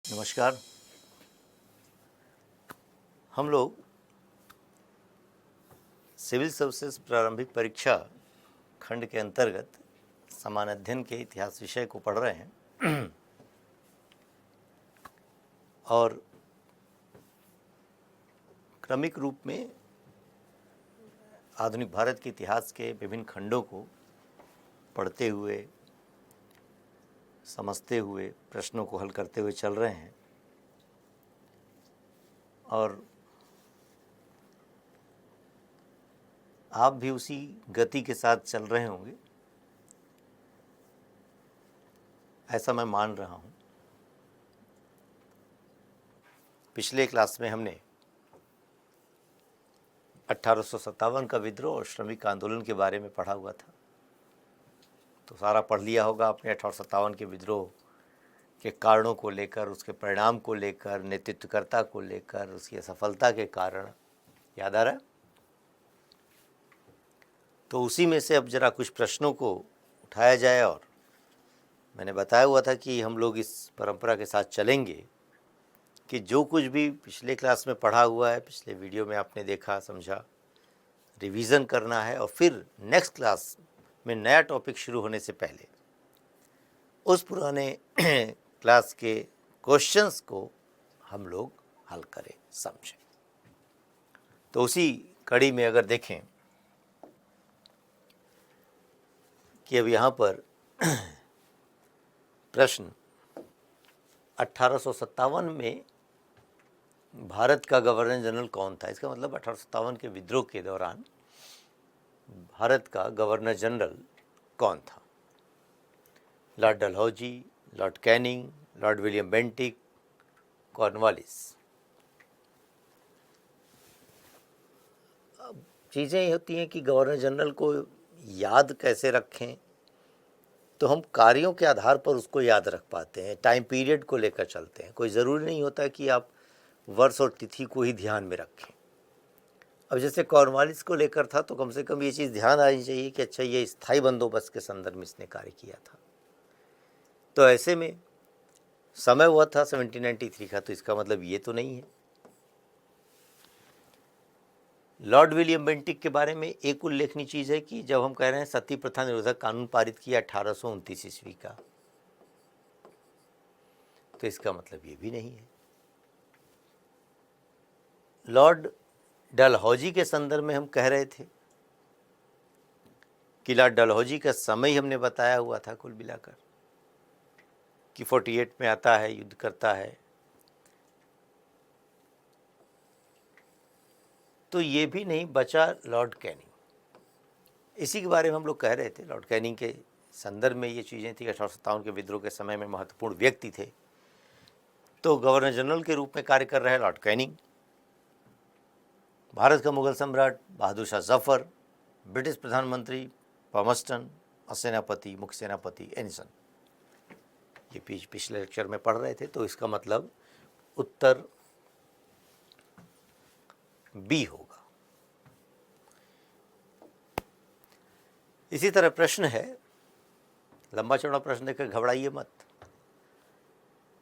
नमस्कार। हम लोग सिविल सर्विसेज प्रारंभिक परीक्षा खंड के अंतर्गत समान अध्ययन के इतिहास विषय को पढ़ रहे हैं और क्रमिक रूप में आधुनिक भारत के इतिहास के विभिन्न खंडों को पढ़ते हुए, समझते हुए, प्रश्नों को हल करते हुए चल रहे हैं और आप भी उसी गति के साथ चल रहे होंगे, ऐसा मैं मान रहा हूँ। पिछले क्लास में हमने 1857 का विद्रोह और श्रमिक आंदोलन के बारे में पढ़ा हुआ था। तो सारा पढ़ लिया होगा आपने 1857 के विद्रोह के कारणों को लेकर, उसके परिणाम को लेकर, नेतृत्वकर्ता को लेकर, उसकी असफलता के कारण। याद आ रहा है? तो उसी में से अब जरा कुछ प्रश्नों को उठाया जाए और मैंने बताया हुआ था कि हम लोग इस परंपरा के साथ चलेंगे कि जो कुछ भी पिछले क्लास में पढ़ा हुआ है, पिछले वीडियो में आपने देखा, समझा, रिवीजन करना है और फिर नेक्स्ट क्लास में नया टॉपिक शुरू होने से पहले उस पुराने क्लास के क्वेश्चंस को हम लोग हल करें, समझें। तो उसी कड़ी में अगर देखें कि अब यहाँ पर प्रश्न 1857 में भारत का गवर्नर जनरल कौन था। इसका मतलब 1857 के विद्रोह के दौरान भारत का गवर्नर जनरल कौन था। Lord Dalhousie, Lord Canning, Lord William Bentinck, Cornwallis. अब चीज़ें ये होती हैं कि गवर्नर जनरल को याद कैसे रखें, तो हम कार्यों के आधार पर उसको याद रख पाते हैं, टाइम पीरियड को लेकर चलते हैं। कोई ज़रूरी नहीं होता कि आप वर्ष और तिथि को ही ध्यान में रखें। अब जैसे कॉर्नवालिस को लेकर था तो कम से कम ये चीज़ ध्यान आनी चाहिए कि अच्छा, ये स्थायी बंदोबस्त के संदर्भ में इसने कार्य किया था। तो ऐसे में समय हुआ था 1793 का, तो इसका मतलब ये तो नहीं है। लॉर्ड विलियम बेंटिक के बारे में एक उल्लेखनीय चीज़ है कि जब हम कह रहे हैं सती प्रथा निरोधक कानून पारित किया 1829 ईस्वी का, तो इसका मतलब ये भी नहीं है। लॉर्ड डलहौजी के संदर्भ में हम कह रहे थे कि लॉर्ड डलहौजी का समय ही हमने बताया हुआ था कुल मिलाकर कि 48 में आता है, युद्ध करता है। तो ये भी नहीं बचा लॉर्ड कैनिंग। इसी के बारे में हम लोग कह रहे थे। लॉर्ड कैनिंग के संदर्भ में ये चीज़ें थी। 1857 के विद्रोह के समय में महत्वपूर्ण व्यक्ति थे। तो गवर्नर जनरल के रूप में कार्य कर रहे लॉर्ड कैनिंग, भारत का मुगल सम्राट बहादुर शाह जफर, ब्रिटिश प्रधानमंत्री पॉमस्टन और सेनापति, मुख्य सेनापति एनिसन। ये पिछले लेक्चर में पढ़ रहे थे। तो इसका मतलब उत्तर बी होगा। इसी तरह प्रश्न है, लंबा चौड़ा प्रश्न देकर घबराइए मत।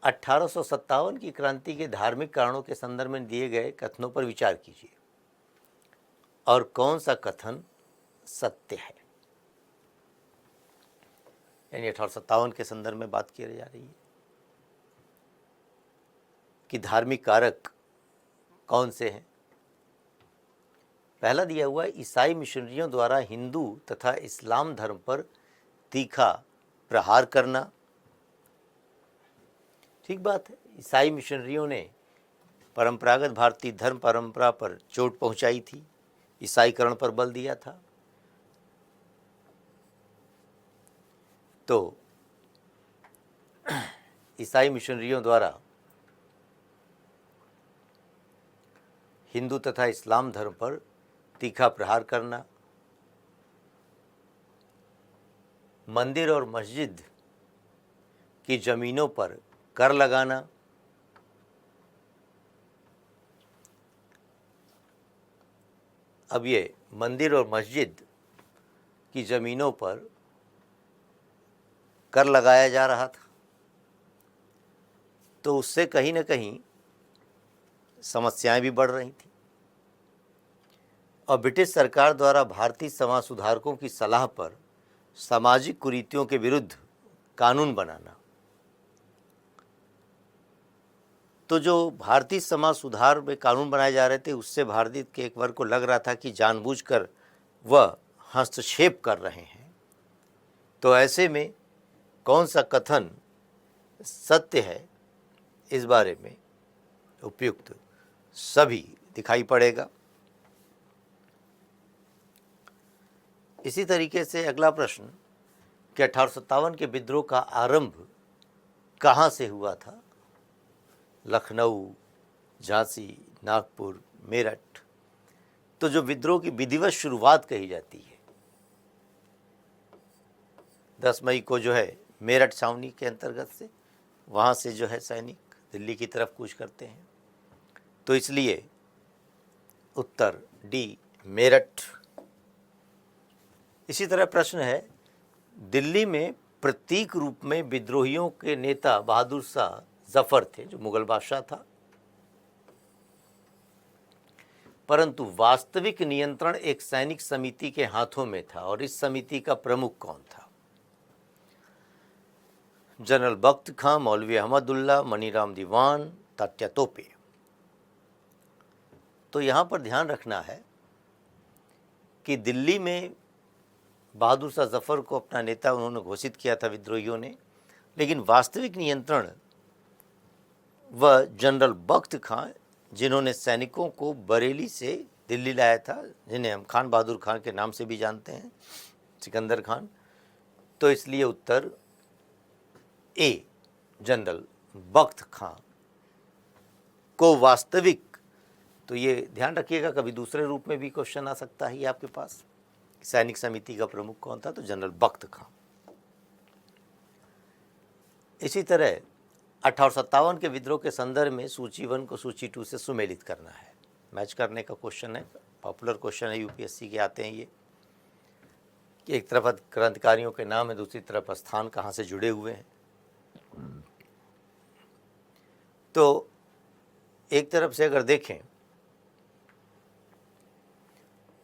1857 की क्रांति के धार्मिक कारणों के संदर्भ में दिए गए कथनों पर विचार कीजिए और कौन सा कथन सत्य है। यानी 1857 के संदर्भ में बात की जा रही है कि धार्मिक कारक कौन से हैं। पहला दिया हुआ, ईसाई मिशनरियों द्वारा हिंदू तथा इस्लाम धर्म पर तीखा प्रहार करना। ठीक बात है, ईसाई मिशनरियों ने परंपरागत भारतीय धर्म परंपरा पर चोट पहुंचाई थी, ईसाईकरण पर बल दिया था। तो ईसाई मिशनरियों द्वारा हिंदू तथा इस्लाम धर्म पर तीखा प्रहार करना, मंदिर और मस्जिद की ज़मीनों पर कर लगाना, अब ये मंदिर और मस्जिद की ज़मीनों पर कर लगाया जा रहा था। तो उससे कहीं ना कहीं समस्याएं भी बढ़ रही थी और ब्रिटिश सरकार द्वारा भारतीय समाज सुधारकों की सलाह पर सामाजिक कुरीतियों के विरुद्ध कानून बनाना, तो जो भारतीय समाज सुधार में कानून बनाए जा रहे थे उससे भारतीय के एक वर्ग को लग रहा था कि जानबूझकर वह हस्तक्षेप कर रहे हैं। तो ऐसे में कौन सा कथन सत्य है इस बारे में उपयुक्त सभी दिखाई पड़ेगा। इसी तरीके से अगला प्रश्न कि 1857 के विद्रोह का आरंभ कहाँ से हुआ था? लखनऊ, झांसी, नागपुर, मेरठ। तो जो विद्रोह की विधिवत शुरुआत कही जाती है 10 मई को जो है मेरठ छावनी के अंतर्गत से, वहाँ से जो है सैनिक दिल्ली की तरफ कूच करते हैं। तो इसलिए उत्तर डी मेरठ। इसी तरह प्रश्न है, दिल्ली में प्रतीक रूप में विद्रोहियों के नेता बहादुर शाह जफर थे जो मुगल बादशाह था, परंतु वास्तविक नियंत्रण एक सैनिक समिति के हाथों में था और इस समिति का प्रमुख कौन था? जनरल बख्त खां, मौलवी अहमदुल्ला, मनीराम दीवान, तात्या तोपे। तो यहाँ पर ध्यान रखना है कि दिल्ली में बहादुर शाह जफर को अपना नेता उन्होंने घोषित किया था विद्रोहियों ने, लेकिन वास्तविक नियंत्रण वह जनरल बख्त खां, जिन्होंने सैनिकों को बरेली से दिल्ली लाया था, जिन्हें हम खान बहादुर खान के नाम से भी जानते हैं, सिकंदर खान। तो इसलिए उत्तर ए जनरल बख्त खां को वास्तविक, तो ये ध्यान रखिएगा कभी दूसरे रूप में भी क्वेश्चन आ सकता है ये आपके पास, सैनिक समिति का प्रमुख कौन था? तो जनरल बख्त खां। इसी तरह 1857 के विद्रोह के संदर्भ में सूची 1 को सूची 2 से सुमेलित करना है। मैच करने का क्वेश्चन है, पॉपुलर क्वेश्चन है, यूपीएससी के आते हैं ये, कि एक तरफ क्रांतिकारियों के नाम है, दूसरी तरफ स्थान कहाँ से जुड़े हुए हैं। तो एक तरफ से अगर देखें,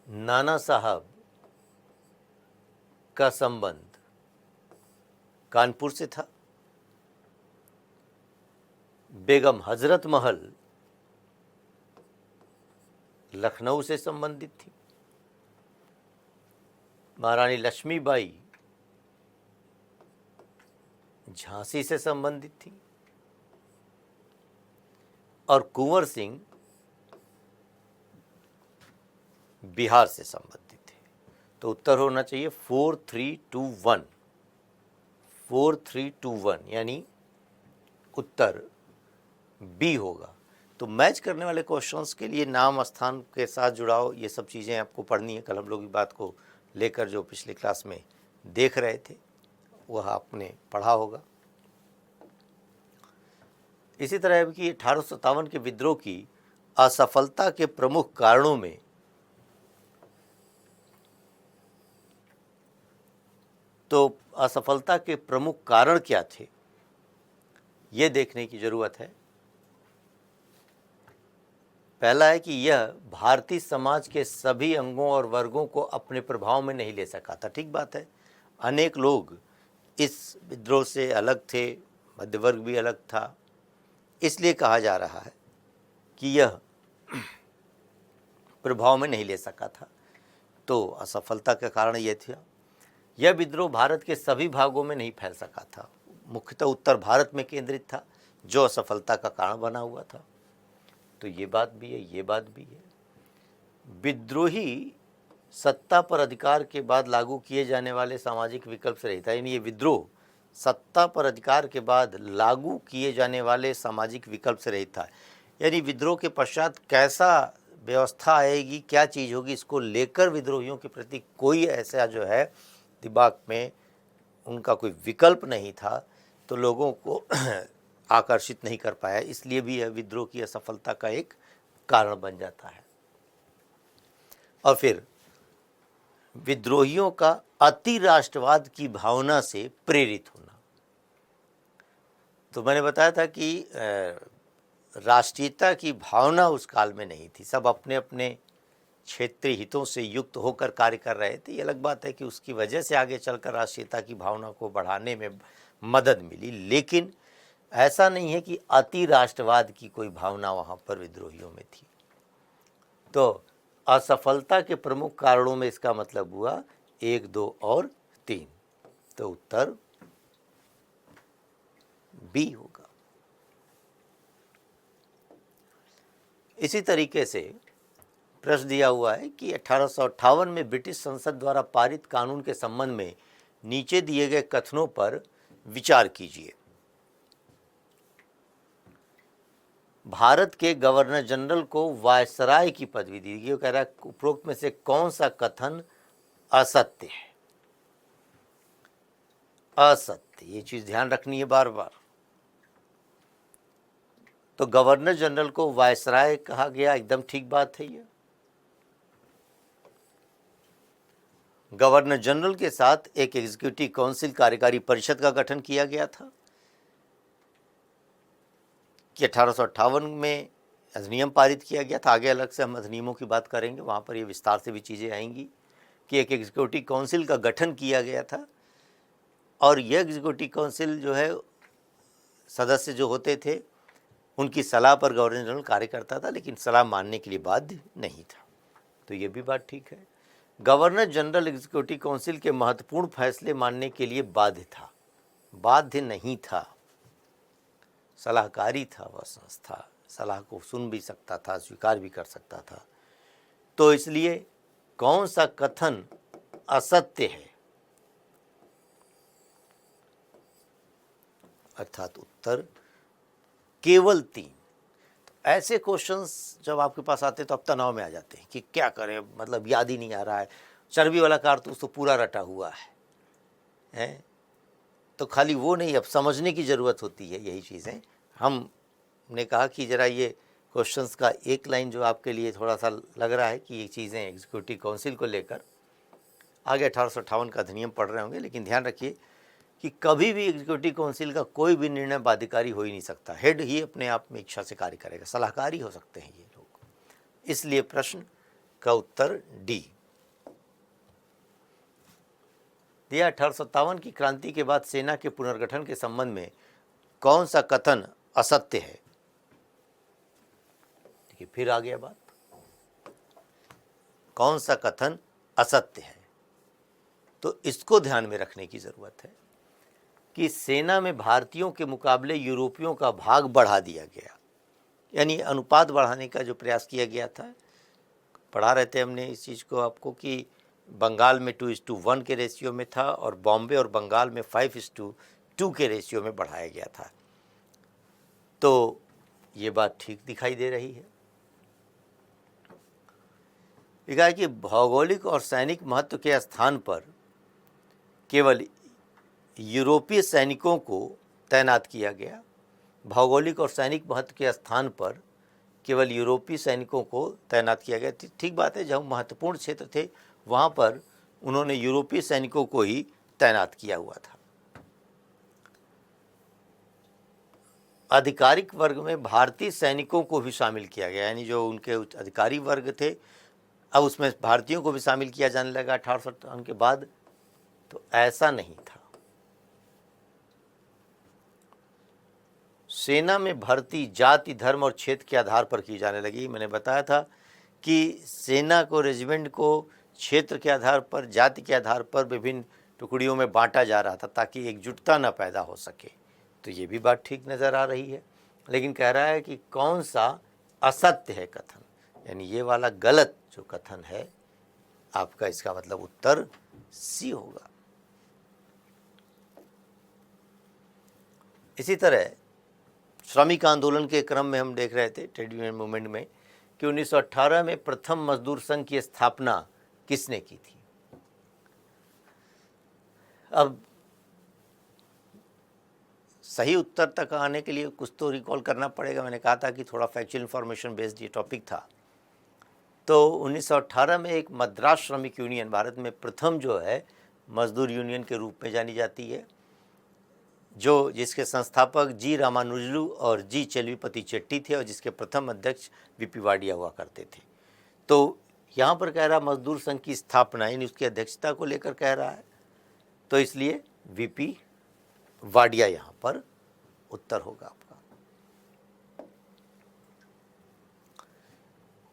नाना साहब का संबंध कानपुर से था, बेगम हजरत महल लखनऊ से संबंधित थी, महारानी लक्ष्मीबाई झांसी से संबंधित थी और कुंवर सिंह बिहार से संबंधित थे। तो उत्तर होना चाहिए 4321, 4321 यानी उत्तर बी होगा। तो मैच करने वाले क्वेश्चंस के लिए नाम, स्थान के साथ जुड़ाव, ये सब चीज़ें आपको पढ़नी है। कल हम लोग इस बात को लेकर जो पिछले क्लास में देख रहे थे वह आपने पढ़ा होगा। इसी तरह कि 1857 के विद्रोह की असफलता के प्रमुख कारणों में तो असफलता के प्रमुख कारण क्या थे ये देखने की ज़रूरत है। पहला है कि यह भारतीय समाज के सभी अंगों और वर्गों को अपने प्रभाव में नहीं ले सका था। ठीक बात है, अनेक लोग इस विद्रोह से अलग थे, मध्य वर्ग भी अलग था, इसलिए कहा जा रहा है कि यह प्रभाव में नहीं ले सका था। तो असफलता का कारण यह था, यह विद्रोह भारत के सभी भागों में नहीं फैल सका था, मुख्यतः उत्तर भारत में केंद्रित था, जो असफलता का कारण बना हुआ था। तो ये बात भी है, ये बात भी है। विद्रोही सत्ता पर अधिकार के बाद लागू किए जाने वाले सामाजिक विकल्प से रहित था, यानी ये विद्रोह सत्ता पर अधिकार के बाद लागू किए जाने वाले सामाजिक विकल्प से रहित था। यानी विद्रोह के पश्चात कैसा व्यवस्था आएगी, क्या चीज़ होगी, इसको लेकर विद्रोहियों के प्रति कोई ऐसा जो है दिमाग में उनका कोई विकल्प नहीं था, तो लोगों को आकर्षित नहीं कर पाया, इसलिए भी यह विद्रोह की असफलता का एक कारण बन जाता है। और फिर विद्रोहियों का अति राष्ट्रवाद की भावना से प्रेरित होना। तो मैंने बताया था कि राष्ट्रीयता की भावना उस काल में नहीं थी, सब अपने अपने क्षेत्रीय हितों से युक्त होकर कार्य कर रहे थे। ये अलग बात है कि उसकी वजह से आगे चलकर राष्ट्रीयता की भावना को बढ़ाने में मदद मिली, लेकिन ऐसा नहीं है कि अति राष्ट्रवाद की कोई भावना वहाँ पर विद्रोहियों में थी। तो असफलता के प्रमुख कारणों में इसका मतलब हुआ 1, 2 और 3, तो उत्तर बी होगा। इसी तरीके से प्रश्न दिया हुआ है कि 1858 में ब्रिटिश संसद द्वारा पारित कानून के संबंध में नीचे दिए गए कथनों पर विचार कीजिए। भारत के गवर्नर जनरल को वायसराय की पदवी दी गई। कह रहा है उपरोक्त में से कौन सा कथन असत्य है? असत्य, ये चीज ध्यान रखनी है बार बार। तो गवर्नर जनरल को वायसराय कहा गया, एकदम ठीक बात है। ये गवर्नर जनरल के साथ एक एग्जीक्यूटिव काउंसिल कार्यकारी परिषद का गठन किया गया था कि 1858 में अधिनियम पारित किया गया था। आगे अलग से हम अधिनियमों की बात करेंगे, वहाँ पर ये विस्तार से भी चीज़ें आएंगी कि एक एग्जीक्यूटिव काउंसिल का गठन किया गया था और यह एग्जीक्यूटिव काउंसिल जो है सदस्य जो होते थे उनकी सलाह पर गवर्नर जनरल कार्य करता था, लेकिन सलाह मानने के लिए बाध्य नहीं था। तो ये भी बात ठीक है। गवर्नर जनरल एग्जीक्यूटिव काउंसिल के महत्वपूर्ण फैसले मानने के लिए बाध्य था, बाध्य नहीं था, सलाहकारी था। वह संस्था सलाह को सुन भी सकता था, स्वीकार भी कर सकता था। तो इसलिए कौन सा कथन असत्य है? अर्थात उत्तर केवल 3। तो ऐसे क्वेश्चंस जब आपके पास आते हैं तो आप तनाव में आ जाते हैं कि क्या करें, मतलब याद ही नहीं आ रहा है, चर्बी वाला कारतूस तो पूरा रटा हुआ है? तो खाली वो नहीं, अब समझने की ज़रूरत होती है। यही चीज़ें हमने कहा कि ज़रा ये क्वेश्चंस का एक लाइन जो आपके लिए थोड़ा सा लग रहा है कि ये चीज़ें एग्जीक्यूटिव काउंसिल को लेकर आगे 1858 का अधिनियम पढ़ रहे होंगे, लेकिन ध्यान रखिए कि कभी भी एग्जीक्यूटिव काउंसिल का कोई भी निर्णय बाध्यकारी हो ही नहीं सकता। हेड ही अपने आप में इच्छा से कार्य करेगा, सलाहकारी हो सकते हैं ये लोग। इसलिए प्रश्न का उत्तर डी दिया। 1857 की क्रांति के बाद सेना के पुनर्गठन के संबंध में कौन सा कथन असत्य है? देखिए फिर आ गया बात, कौन सा कथन असत्य है? तो इसको ध्यान में रखने की जरूरत है कि सेना में भारतीयों के मुकाबले यूरोपियों का भाग बढ़ा दिया गया, यानी अनुपात बढ़ाने का जो प्रयास किया गया था। पढ़ा रहे थे हमने इस चीज़ को आपको कि बंगाल में 2:1 के रेशियो में था और बॉम्बे और बंगाल में 5:2 के रेशियो में बढ़ाया गया था। तो ये बात ठीक दिखाई दे रही है। लिखा है कि भौगोलिक और सैनिक महत्व के स्थान पर केवल यूरोपीय सैनिकों को तैनात किया गया। भौगोलिक और सैनिक महत्व के स्थान पर केवल यूरोपीय सैनिकों को तैनात किया गया। ठीक बात है, जहाँ महत्वपूर्ण क्षेत्र थे वहाँ पर उन्होंने यूरोपीय सैनिकों को ही तैनात किया हुआ था। आधिकारिक वर्ग में भारतीय सैनिकों को भी शामिल किया गया, यानी जो उनके अधिकारी वर्ग थे अब उसमें भारतीयों को भी शामिल किया जाने लगा 1857 के बाद। तो ऐसा नहीं था। सेना में भर्ती जाति, धर्म और क्षेत्र के आधार पर की जाने लगी। मैंने बताया था कि सेना को, रेजिमेंट को क्षेत्र के आधार पर, जाति के आधार पर विभिन्न टुकड़ियों में बांटा जा रहा था ताकि एकजुटता न पैदा हो सके। तो ये भी बात ठीक नज़र आ रही है, लेकिन कह रहा है कि कौन सा असत्य है कथन, यानी ये वाला गलत जो कथन है आपका, इसका मतलब उत्तर सी होगा। इसी तरह श्रमिक आंदोलन के क्रम में हम देख रहे थे ट्रेड यूनियन मूवमेंट में कि 1918 में प्रथम मजदूर संघ की स्थापना किसने की थी? अब सही उत्तर तक आने के लिए कुछ तो रिकॉल करना पड़ेगा। मैंने कहा था कि थोड़ा फैक्चुअल इंफॉर्मेशन बेस्ड ये टॉपिक था। तो 1918 में एक मद्रास श्रमिक यूनियन भारत में प्रथम जो है मजदूर यूनियन के रूप में जानी जाती है, जो जिसके संस्थापक जी रामानुजलु और जी चेलवीपति चेट्टी थे और जिसके प्रथम अध्यक्ष वीपी वाडिया हुआ करते थे। तो यहाँ पर कह रहा मजदूर संघ की स्थापना, यानी उसकी अध्यक्षता को लेकर कह रहा है, तो इसलिए वीपी वाडिया यहाँ पर उत्तर होगा आपका।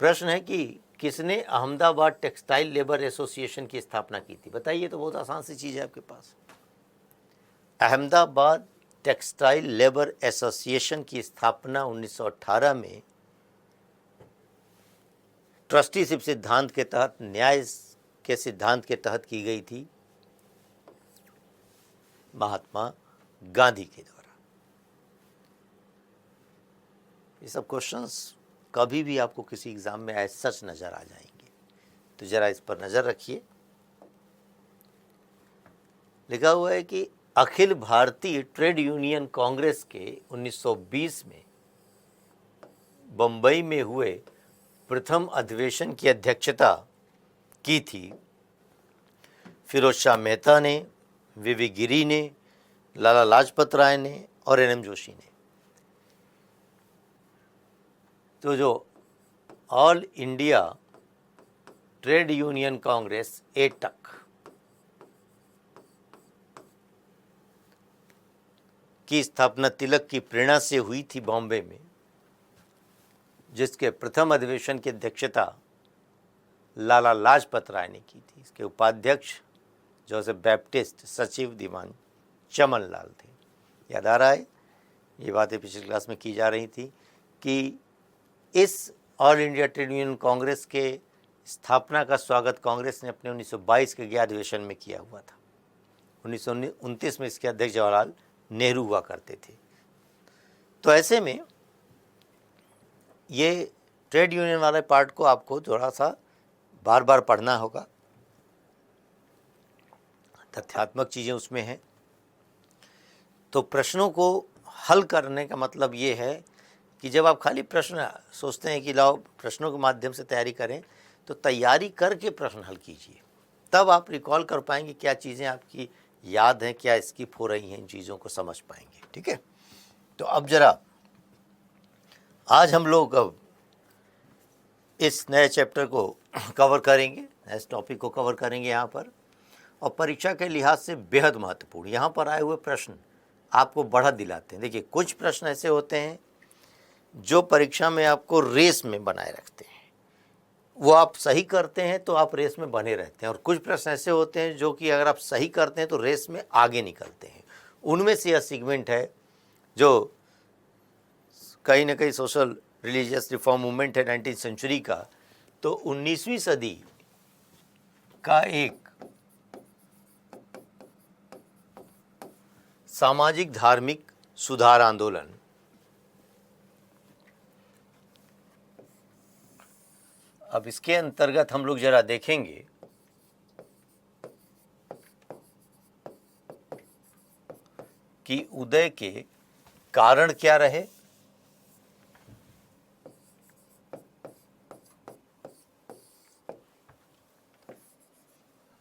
प्रश्न है कि किसने अहमदाबाद टेक्सटाइल लेबर एसोसिएशन की स्थापना की थी? बताइए, तो बहुत आसान सी चीज़ है आपके पास। अहमदाबाद टेक्सटाइल लेबर एसोसिएशन की स्थापना 1918 में ट्रस्टीशिप सिद्धांत के तहत, न्याय के सिद्धांत के तहत की गई थी महात्मा गांधी के द्वारा। ये सब क्वेश्चंस कभी भी आपको किसी एग्जाम में ऐसे सच नजर आ जाएंगे, तो जरा इस पर नजर रखिए। लिखा हुआ है कि अखिल भारतीय ट्रेड यूनियन कांग्रेस के 1920 में बंबई में हुए प्रथम अधिवेशन की अध्यक्षता की थी फिरोज शाह मेहता ने, वीवी गिरी ने, लाला लाजपत राय ने और एनएम जोशी ने। तो जो all India trade union Congress AITUC की स्थापना तिलक की प्रेरणा से हुई थी बॉम्बे में, जिसके प्रथम अधिवेशन की अध्यक्षता लाला लाजपत राय ने की थी। इसके उपाध्यक्ष जोसेफ बैप्टिस्ट, सचिव दीवान चमन लाल थे। याद आ रहा है, ये बातें पिछली क्लास में की जा रही थी कि इस all India trade union Congress के स्थापना का स्वागत कांग्रेस ने अपने 1922 के 11 अधिवेशन में किया हुआ था। 1929 में इसके अध्यक्ष जवाहरलाल नेहरू हुआ करते थे। तो ऐसे में ये ट्रेड यूनियन वाले पार्ट को आपको थोड़ा सा बार बार पढ़ना होगा, तथ्यात्मक चीज़ें उसमें हैं। तो प्रश्नों को हल करने का मतलब ये है कि जब आप खाली प्रश्न सोचते हैं कि लाओ प्रश्नों के माध्यम से तैयारी करें, तो तैयारी करके प्रश्न हल कीजिए, तब आप रिकॉल कर पाएंगे क्या चीज़ें आपकी याद हैं, क्या स्किप हो रही हैं, इन चीज़ों को समझ पाएंगे। ठीक है, तो अब जरा आज हम लोग अब इस नए चैप्टर को कवर करेंगे, इस टॉपिक को कवर करेंगे यहाँ पर, और परीक्षा के लिहाज से बेहद महत्वपूर्ण यहाँ पर आए हुए प्रश्न आपको बढ़त दिलाते हैं। देखिए, कुछ प्रश्न ऐसे होते हैं जो परीक्षा में आपको रेस में बनाए रखते हैं, वो आप सही करते हैं तो आप रेस में बने रहते हैं, और कुछ प्रश्न ऐसे होते हैं जो कि अगर आप सही करते हैं तो रेस में आगे निकलते हैं। उनमें से यह सेगमेंट है जो कहीं ना कहीं सोशल रिलीजियस रिफॉर्म मूवमेंट है 19वीं सेंचुरी का, तो 19वीं सदी का एक सामाजिक धार्मिक सुधार आंदोलन, अब इसके अंतर्गत हम लोग जरा देखेंगे कि उदय के कारण क्या रहे,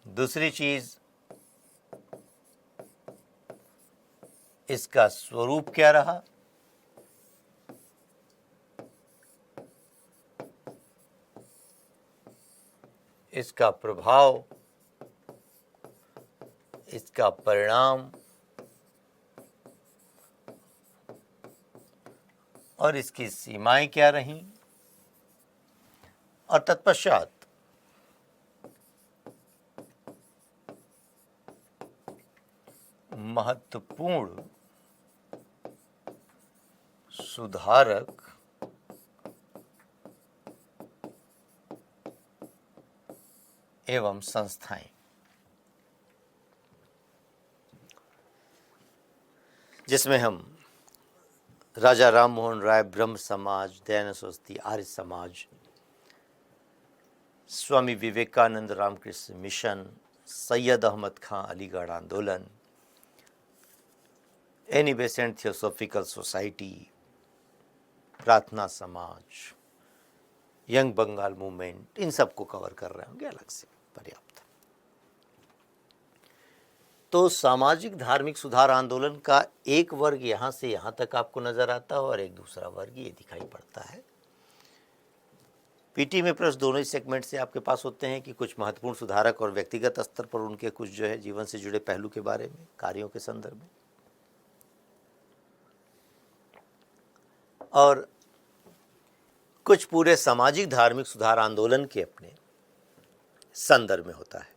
दूसरी चीज इसका स्वरूप क्या रहा, इसका प्रभाव, इसका परिणाम और इसकी सीमाएं क्या रहीं, और तत्पश्चात महत्वपूर्ण सुधारक एवं संस्थाएं, जिसमें हम राजा राम मोहन राय ब्रह्म समाज, दयानंद सरस्वती आर्य समाज, स्वामी विवेकानंद रामकृष्ण मिशन, सैयद अहमद खां अलीगढ़ आंदोलन, एनी बेसेंट थियोसॉफिकल सोसाइटी, प्रार्थना समाज, यंग बंगाल मूवमेंट, इन सब को कवर कर रहे होंगे अलग से, पर्याप्त। तो सामाजिक धार्मिक सुधार आंदोलन का एक वर्ग यहाँ से यहाँ तक आपको नजर आता है और एक दूसरा वर्ग ये दिखाई पड़ता है। पीटी में प्रश्न दोनों ही सेगमेंट से आपके पास होते हैं कि कुछ महत्वपूर्ण सुधारक और व्यक्तिगत स्तर पर उनके कुछ जो है जीवन से जुड़े पहलू के बारे में, कार्यों के संदर्भ में, और कुछ पूरे सामाजिक धार्मिक सुधार आंदोलन के अपने संदर्भ में होता है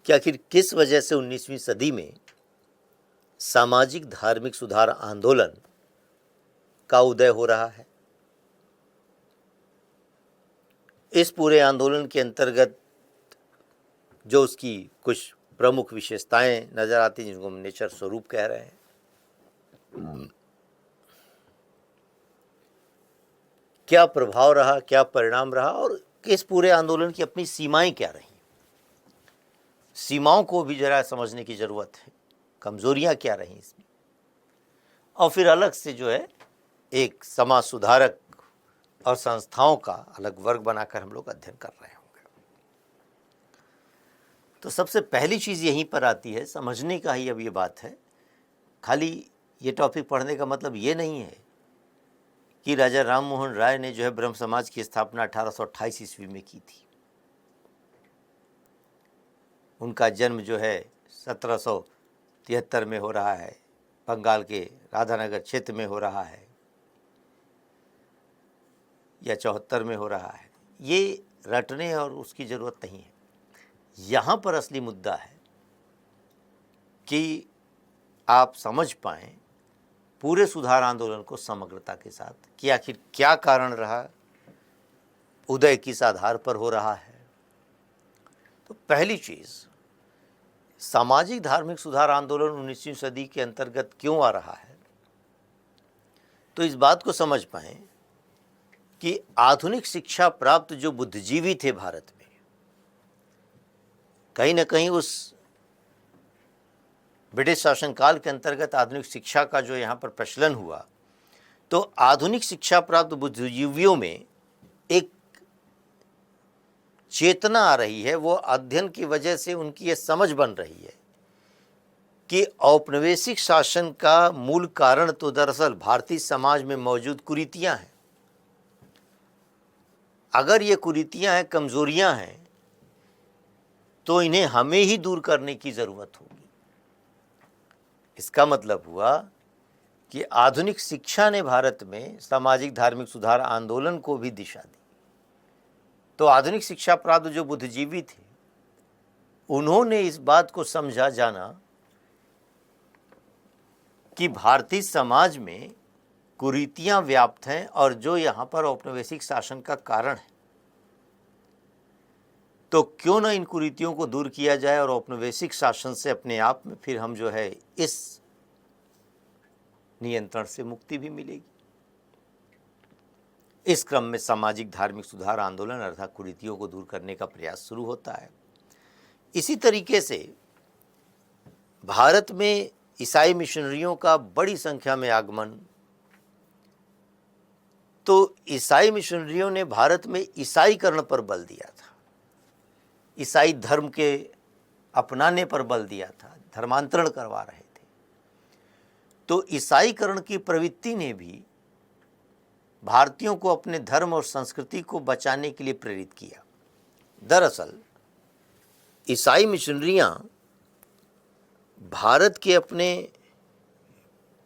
कि आखिर किस वजह से 19वीं सदी में सामाजिक धार्मिक सुधार आंदोलन का उदय हो रहा है। इस पूरे आंदोलन के अंतर्गत जो उसकी कुछ प्रमुख विशेषताएं नजर आती हैं, जिनको हम नेचर स्वरूप कह रहे हैं, क्या प्रभाव रहा, क्या परिणाम रहा, और इस पूरे आंदोलन की अपनी सीमाएं क्या रही, सीमाओं को भी जरा समझने की जरूरत है, कमजोरियां क्या रही इसमें, और फिर अलग से जो है एक समाज सुधारक और संस्थाओं का अलग वर्ग बनाकर हम लोग अध्ययन कर रहे होंगे। तो सबसे पहली चीज यहीं पर आती है, समझने का ही अब ये बात है। खाली ये टॉपिक पढ़ने का मतलब ये नहीं है कि राजा राम मोहन राय ने जो है ब्रह्म समाज की स्थापना 1828 ईस्वी में की थी। उनका जन्म जो है 1773 में हो रहा है, बंगाल के राधानगर क्षेत्र में हो रहा है, या 74 में हो रहा है। ये रटने और उसकी ज़रूरत नहीं है। यहाँ पर असली मुद्दा है कि आप समझ पाएँ पूरे सुधार आंदोलन को समग्रता के साथ कि आखिर क्या कारण रहा, उदय किस आधार पर हो रहा है। तो पहली चीज़, सामाजिक धार्मिक सुधार आंदोलन 19वीं सदी के अंतर्गत क्यों आ रहा है, तो इस बात को समझ पाएँ कि आधुनिक शिक्षा प्राप्त जो बुद्धिजीवी थे भारत में, कहीं न कहीं उस ब्रिटिश शासनकाल के अंतर्गत आधुनिक शिक्षा का जो यहाँ पर प्रचलन हुआ, तो आधुनिक शिक्षा प्राप्त बुद्धिजीवियों में एक चेतना आ रही है। वो अध्ययन की वजह से उनकी ये समझ बन रही है कि औपनिवेशिक शासन का मूल कारण तो दरअसल भारतीय समाज में मौजूद कुरीतियां हैं। अगर ये कुरीतियां हैं, कमजोरियां हैं, तो इन्हें हमें ही दूर करने की जरूरत होगी। इसका मतलब हुआ कि आधुनिक शिक्षा ने भारत में सामाजिक धार्मिक सुधार आंदोलन को भी दिशा दी। तो आधुनिक शिक्षा प्राप्त जो बुद्धिजीवी थे, उन्होंने इस बात को समझा जाना कि भारतीय समाज में कुरीतियां व्याप्त हैं और जो यहाँ पर औपनिवेशिक शासन का कारण है, तो क्यों ना इन कुरीतियों को दूर किया जाए और औपनिवेशिक शासन से अपने आप में फिर हम जो है इस नियंत्रण से मुक्ति भी मिलेगी। इस क्रम में सामाजिक धार्मिक सुधार आंदोलन अर्थात कुरीतियों को दूर करने का प्रयास शुरू होता है। इसी तरीके से भारत में ईसाई मिशनरियों का बड़ी संख्या में आगमन, तो ईसाई मिशनरियों ने भारत में ईसाईकरण पर बल दिया था, ईसाई धर्म के अपनाने पर बल दिया था, धर्मांतरण करवा रहे थे। तो ईसाईकरण की प्रवृत्ति ने भी भारतीयों को अपने धर्म और संस्कृति को बचाने के लिए प्रेरित किया। दरअसल ईसाई मिशनरियां भारत के अपने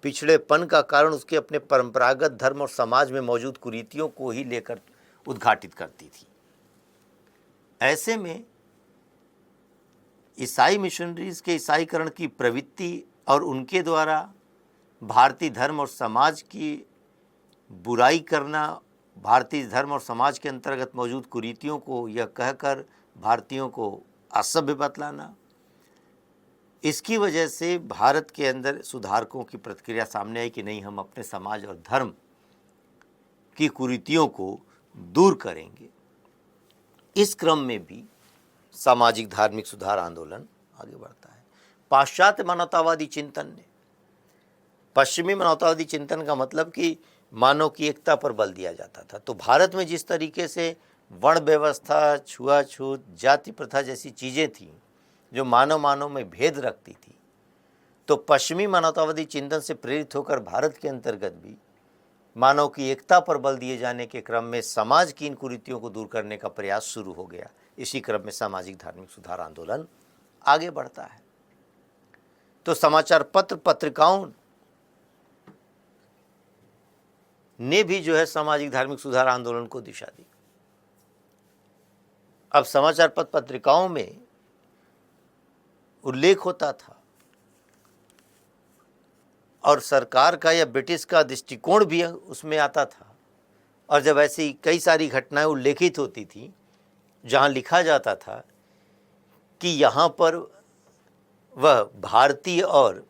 पिछड़ेपन का कारण उसके अपने परंपरागत धर्म और समाज में मौजूद कुरीतियों को ही लेकर उद्घाटित करती थी। ऐसे में ईसाई मिशनरीज के ईसाईकरण की प्रवृत्ति और उनके द्वारा भारतीय धर्म और समाज की बुराई करना, भारतीय धर्म और समाज के अंतर्गत मौजूद कुरीतियों को यह कहकर भारतीयों को असभ्य बतलाना, इसकी वजह से भारत के अंदर सुधारकों की प्रतिक्रिया सामने आई कि नहीं, हम अपने समाज और धर्म की कुरीतियों को दूर करेंगे। इस क्रम में भी सामाजिक धार्मिक सुधार आंदोलन आगे बढ़ता है। पाश्चात्य मानवतावादी चिंतन ने, पश्चिमी मानवतावादी चिंतन का मतलब कि मानव की एकता पर बल दिया जाता था। तो भारत में जिस तरीके से वर्ण व्यवस्था, छुआछूत, जाति प्रथा जैसी चीज़ें थीं जो मानव मानव में भेद रखती थी। तो पश्चिमी मानवतावादी चिंतन से प्रेरित होकर भारत के अंतर्गत भी मानव की एकता पर बल दिए जाने के क्रम में समाज की इन कुरीतियों को दूर करने का प्रयास शुरू हो गया। इसी क्रम में सामाजिक धार्मिक सुधार आंदोलन आगे बढ़ता है। तो समाचार पत्र पत्रिकाओं ने भी जो है सामाजिक धार्मिक सुधार आंदोलन को दिशा दी। अब समाचार पत्र पत्रिकाओं में उल्लेख होता था और सरकार का या ब्रिटिश का दृष्टिकोण भी उसमें आता था। और जब ऐसी कई सारी घटनाएं उल्लेखित होती थी जहां लिखा जाता था कि यहाँ पर वह भारतीय और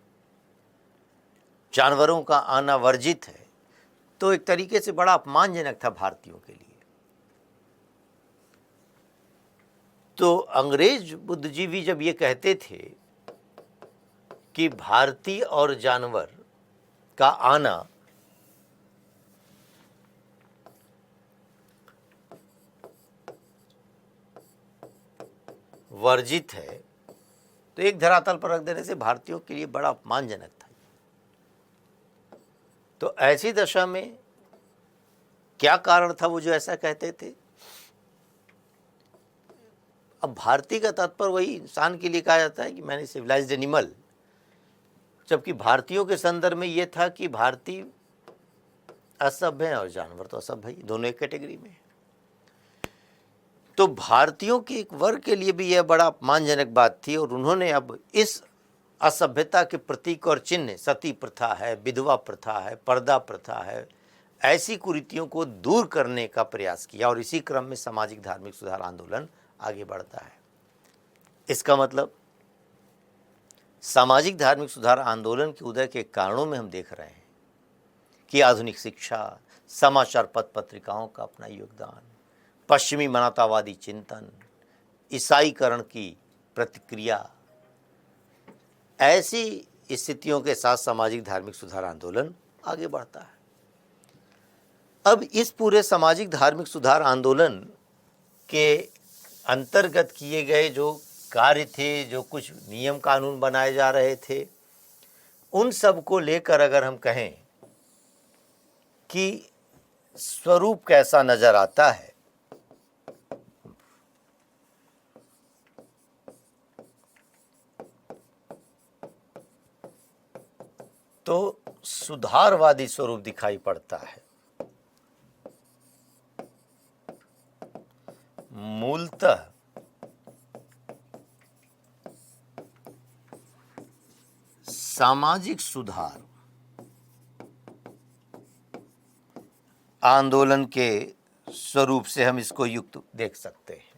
जानवरों का आना वर्जित है, तो एक तरीके से बड़ा अपमानजनक था भारतीयों के लिए। तो अंग्रेज बुद्धिजीवी जब ये कहते थे कि भारतीय और जानवर का आना वर्जित है, तो एक धरातल पर रख देने से भारतीयों के लिए बड़ा अपमानजनक था। तो ऐसी दशा में क्या कारण था वो जो ऐसा कहते थे? अब भारतीय का तात्पर्य वही इंसान के लिए कहा जाता है कि मैंने सिविलाइज्ड एनिमल, जबकि भारतीयों के संदर्भ में ये था कि भारतीय असभ्य है और जानवर तो असभ्य है, दोनों एक कैटेगरी में है। तो भारतीयों के एक वर्ग के लिए भी यह बड़ा अपमानजनक बात थी और उन्होंने अब इस असभ्यता के प्रतीक और चिन्ह, सती प्रथा है, विधवा प्रथा है, पर्दा प्रथा है, ऐसी कुरीतियों को दूर करने का प्रयास किया और इसी क्रम में सामाजिक धार्मिक सुधार आंदोलन आगे बढ़ता है। इसका मतलब सामाजिक धार्मिक सुधार आंदोलन के उदय के कारणों में हम देख रहे हैं कि आधुनिक शिक्षा, समाचार पत्र पत्रिकाओं का अपना योगदान, पश्चिमी मानवतावादी चिंतन, ईसाईकरण की प्रतिक्रिया, ऐसी स्थितियों के साथ सामाजिक धार्मिक सुधार आंदोलन आगे बढ़ता है। अब इस पूरे सामाजिक धार्मिक सुधार आंदोलन के अंतर्गत किए गए जो कार्य थे, जो कुछ नियम कानून बनाए जा रहे थे, उन सब को लेकर अगर हम कहें कि स्वरूप कैसा नजर आता है, तो सुधारवादी स्वरूप दिखाई पड़ता है। मूलतः सामाजिक सुधार आंदोलन के स्वरूप से हम इसको युक्त देख सकते हैं।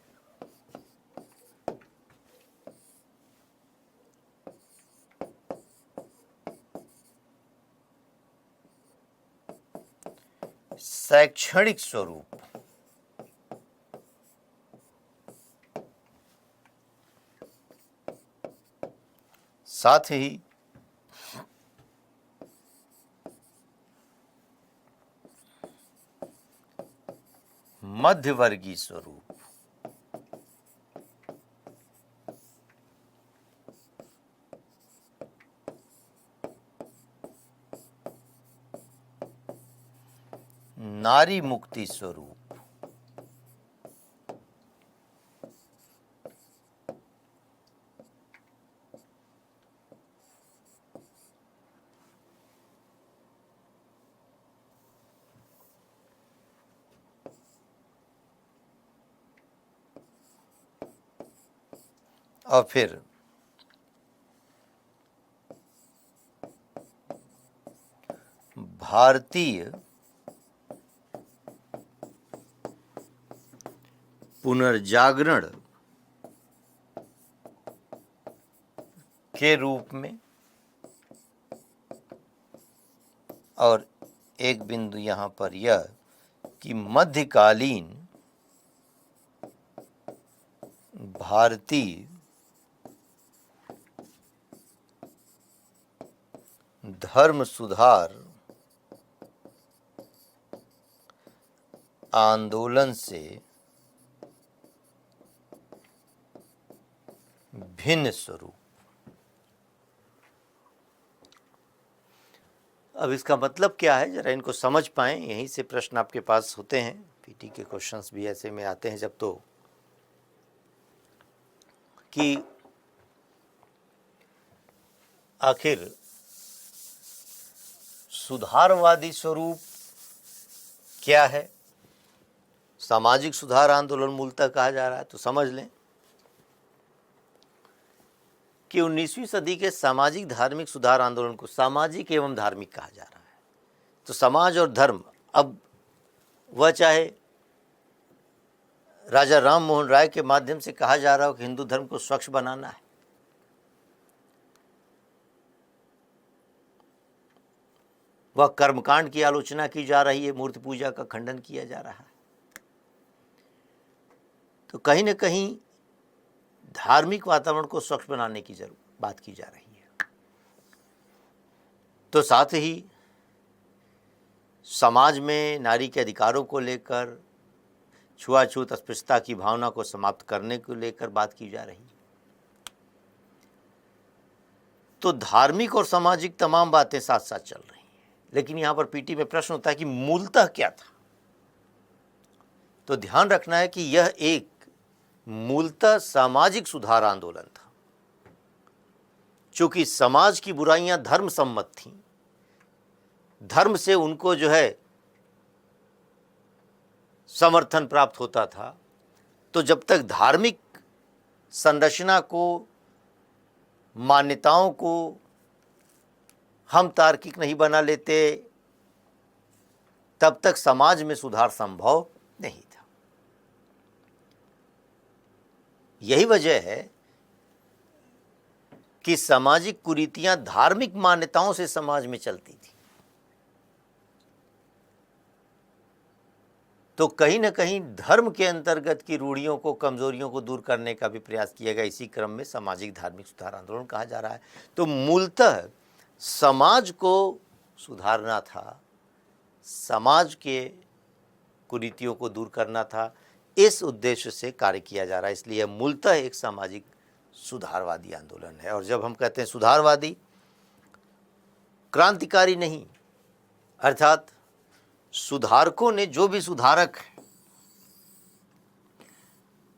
शैक्षणिक स्वरूप साथ ही मध्यवर्गीय स्वरूप, नारी मुक्ति स्वरूप, और फिर भारतीय पुनर्जागरण के रूप में, और एक बिंदु यहाँ पर यह कि मध्यकालीन भारतीय धर्म सुधार आंदोलन से भिन्न स्वरूप। अब इसका मतलब क्या है, जरा इनको समझ पाएं। यहीं से प्रश्न आपके पास होते हैं, पीटी के क्वेश्चंस भी ऐसे में आते हैं जब, तो कि आखिर सुधारवादी स्वरूप क्या है, सामाजिक सुधार आंदोलन मूलतः कहा जा रहा है। तो समझ लें कि 19वीं सदी के सामाजिक धार्मिक सुधार आंदोलन को सामाजिक एवं धार्मिक कहा जा रहा है। तो समाज और धर्म, अब वह चाहे राजा राम मोहन राय के माध्यम से कहा जा रहा हो कि हिंदू धर्म को स्वच्छ बनाना है, वह कर्मकांड की आलोचना की जा रही है, मूर्ति पूजा का खंडन किया जा रहा है, तो कहीं न कहीं धार्मिक वातावरण को स्वच्छ बनाने की बात की जा रही है। तो साथ ही समाज में नारी के अधिकारों को लेकर, छुआछूत अस्पृश्यता की भावना को समाप्त करने को लेकर बात की जा रही है। तो धार्मिक और सामाजिक तमाम बातें साथ साथ चल रही हैं। लेकिन यहाँ पर पीटी में प्रश्न होता है कि मूलतः क्या था। तो ध्यान रखना है कि यह एक मूलतः सामाजिक सुधार आंदोलन था। चूंकि समाज की बुराइयां धर्म सम्मत थीं, धर्म से उनको जो है समर्थन प्राप्त होता था, तो जब तक धार्मिक संरचना को, मान्यताओं को हम तार्किक नहीं बना लेते, तब तक समाज में सुधार संभव नहीं था। यही वजह है कि सामाजिक कुरीतियां धार्मिक मान्यताओं से समाज में चलती थी। तो कहीं न कहीं धर्म के अंतर्गत की रूढ़ियों को, कमजोरियों को दूर करने का भी प्रयास किया गया। इसी क्रम में सामाजिक धार्मिक सुधार आंदोलन कहा जा रहा है। तो मूलतः समाज को सुधारना था, समाज के कुरीतियों को दूर करना था, इस उद्देश्य से कार्य किया जा रहा है। इसलिए मूलतः एक सामाजिक सुधारवादी आंदोलन है। और जब हम कहते हैं सुधारवादी, क्रांतिकारी नहीं, अर्थात सुधारकों ने, जो भी सुधारक है,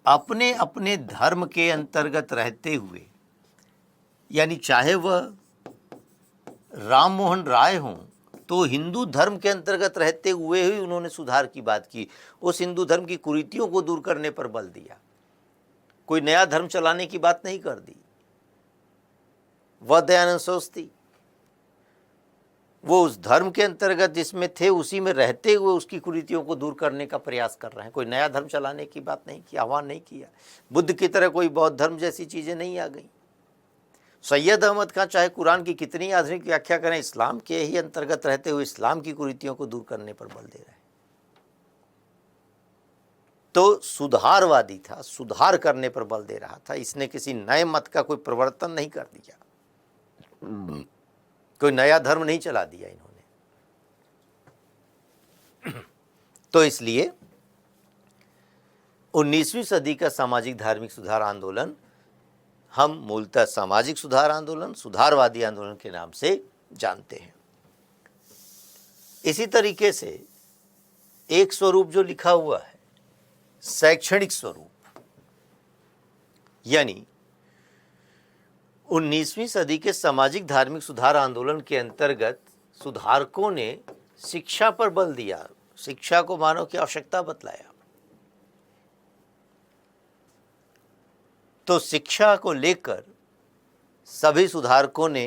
अपने अपने धर्म के अंतर्गत रहते हुए, यानी चाहे वह राम मोहन राय हों, तो हिंदू धर्म के अंतर्गत रहते हुए ही उन्होंने सुधार की बात की, उस हिंदू धर्म की कुरीतियों को दूर करने पर बल दिया। कोई नया धर्म चलाने की बात नहीं कर दी। वह दयानंद सरस्वती, वो उस धर्म के अंतर्गत जिसमें थे उसी में रहते हुए उसकी कुरीतियों को दूर करने का प्रयास कर रहे हैं। कोई नया धर्म चलाने की बात नहीं की, आह्वान नहीं किया। बुद्ध की तरह कोई बौद्ध धर्म जैसी चीजें नहीं आ गई। सैयद अहमद खान चाहे कुरान की कितनी आधुनिक व्याख्या करें, इस्लाम के ही अंतर्गत रहते हुए इस्लाम की कुरीतियों को दूर करने पर बल दे रहे हैं। तो सुधारवादी था, सुधार करने पर बल दे रहा था। इसने किसी नए मत का कोई प्रवर्तन नहीं कर दिया, कोई नया धर्म नहीं चला दिया इन्होंने। तो इसलिए 19वीं सदी का सामाजिक धार्मिक सुधार आंदोलन हम मूलतः सामाजिक सुधार आंदोलन, सुधारवादी आंदोलन के नाम से जानते हैं। इसी तरीके से एक स्वरूप जो लिखा हुआ है, शैक्षणिक स्वरूप, यानी 19वीं सदी के सामाजिक धार्मिक सुधार आंदोलन के अंतर्गत सुधारकों ने शिक्षा पर बल दिया, शिक्षा को मानव की आवश्यकता बतलाया। तो शिक्षा को लेकर सभी सुधारकों ने